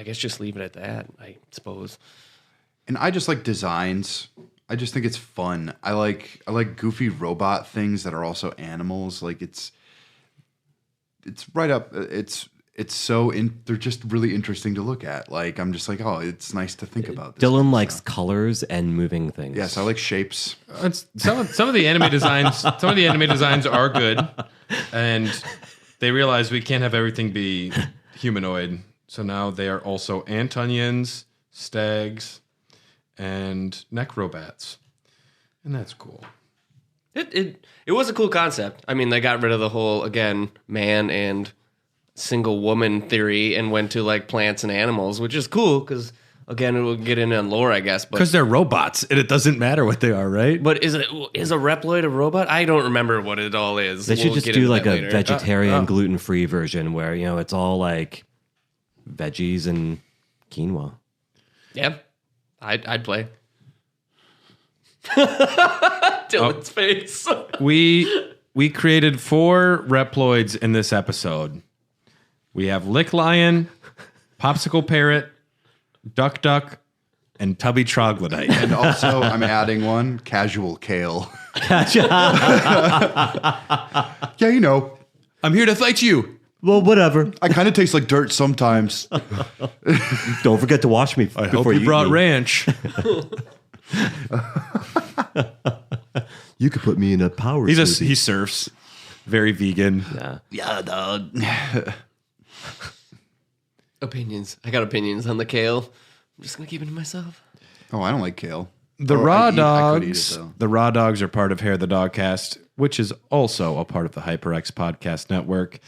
guess just leave it at that, I suppose. And I just like designs. I just think it's fun. I like goofy robot things that are also animals. Like it's right up. They're just really interesting to look at. Like I'm just like, oh, it's nice to think about this. Dylan likes colors and moving things. Yes, I like shapes. Some of the anime designs. Some of the anime designs are good, and they realize we can't have everything be humanoid. So now they are also Antonians, stags, and necrobats, and that's cool. It was a cool concept. I mean, they got rid of the whole again man and single woman theory and went to like plants and animals, which is cool because again it will get into lore, I guess. Because they're robots and it doesn't matter what they are, right? But is a Reploid a robot? I don't remember what it all is. They should just do like a vegetarian, gluten-free version where it's all like veggies and quinoa. Yeah, I'd play. Dylan's face. We created 4 Reploids in this episode. We have Lick Lion, Popsicle Parrot, Duck Duck, and Tubby Troglodyte. And also, I'm adding one, Casual Kale. Yeah, I'm here to fight you. Well, whatever. I kind of taste like dirt sometimes. Don't forget to wash me I hope you brought ranch. You could put me in a power smoothie. He surfs. Very vegan. Yeah, dog. Opinions. I got opinions on the kale. I'm just going to keep it to myself. Oh, I don't like kale. The Raw Dogs. The Raw Dogs are part of Hair the Dogcast, which is also a part of the HyperX Podcast Network.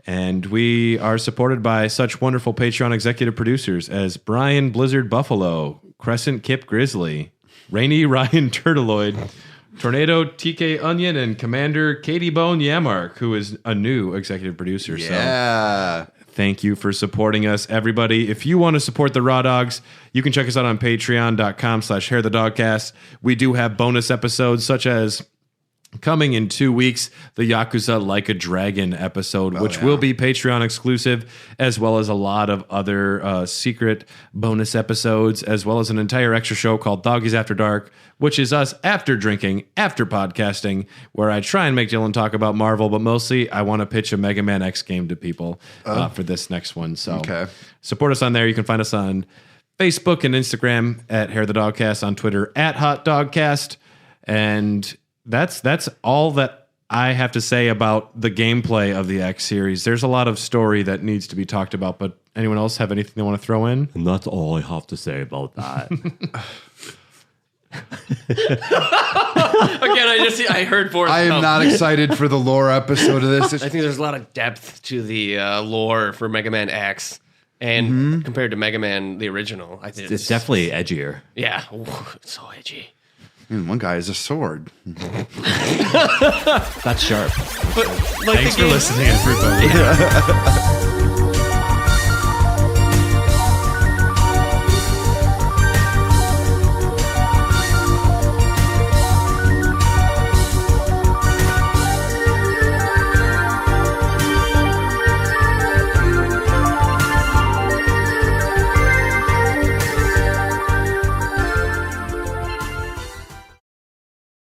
And we are supported by such wonderful Patreon executive producers as Brian Blizzard Buffalo, Crescent Kip Grizzly, Rainy Ryan Turtleoid, Tornado TK Onion, and Commander Katie Bone Yamark, who is a new executive producer. Yeah. So thank you for supporting us, everybody. If you want to support the Raw Dogs, you can check us out on patreon.com/hairthedogcast. We do have bonus episodes such as coming in 2 weeks, the Yakuza Like a Dragon episode, which will be Patreon exclusive, as well as a lot of other secret bonus episodes, as well as an entire extra show called Doggies After Dark, which is us after drinking, after podcasting, where I try and make Dylan talk about Marvel, but mostly I want to pitch a Mega Man X game to people for this next one. So support us on there. You can find us on Facebook and Instagram at Hair the Dogcast, on Twitter at Hot Dogcast, and that's all that I have to say about the gameplay of the X series. There's a lot of story that needs to be talked about, but anyone else have anything they want to throw in? And that's all I have to say about that. Again, I heard Forrest I am Gump. not excited for the lore episode of this. I think there's a lot of depth to the lore for Mega Man X. And compared to Mega Man, the original, I think it's definitely edgier. Yeah, it's so edgy. One guy has a sword. That's sharp. But Thanks for listening, everybody.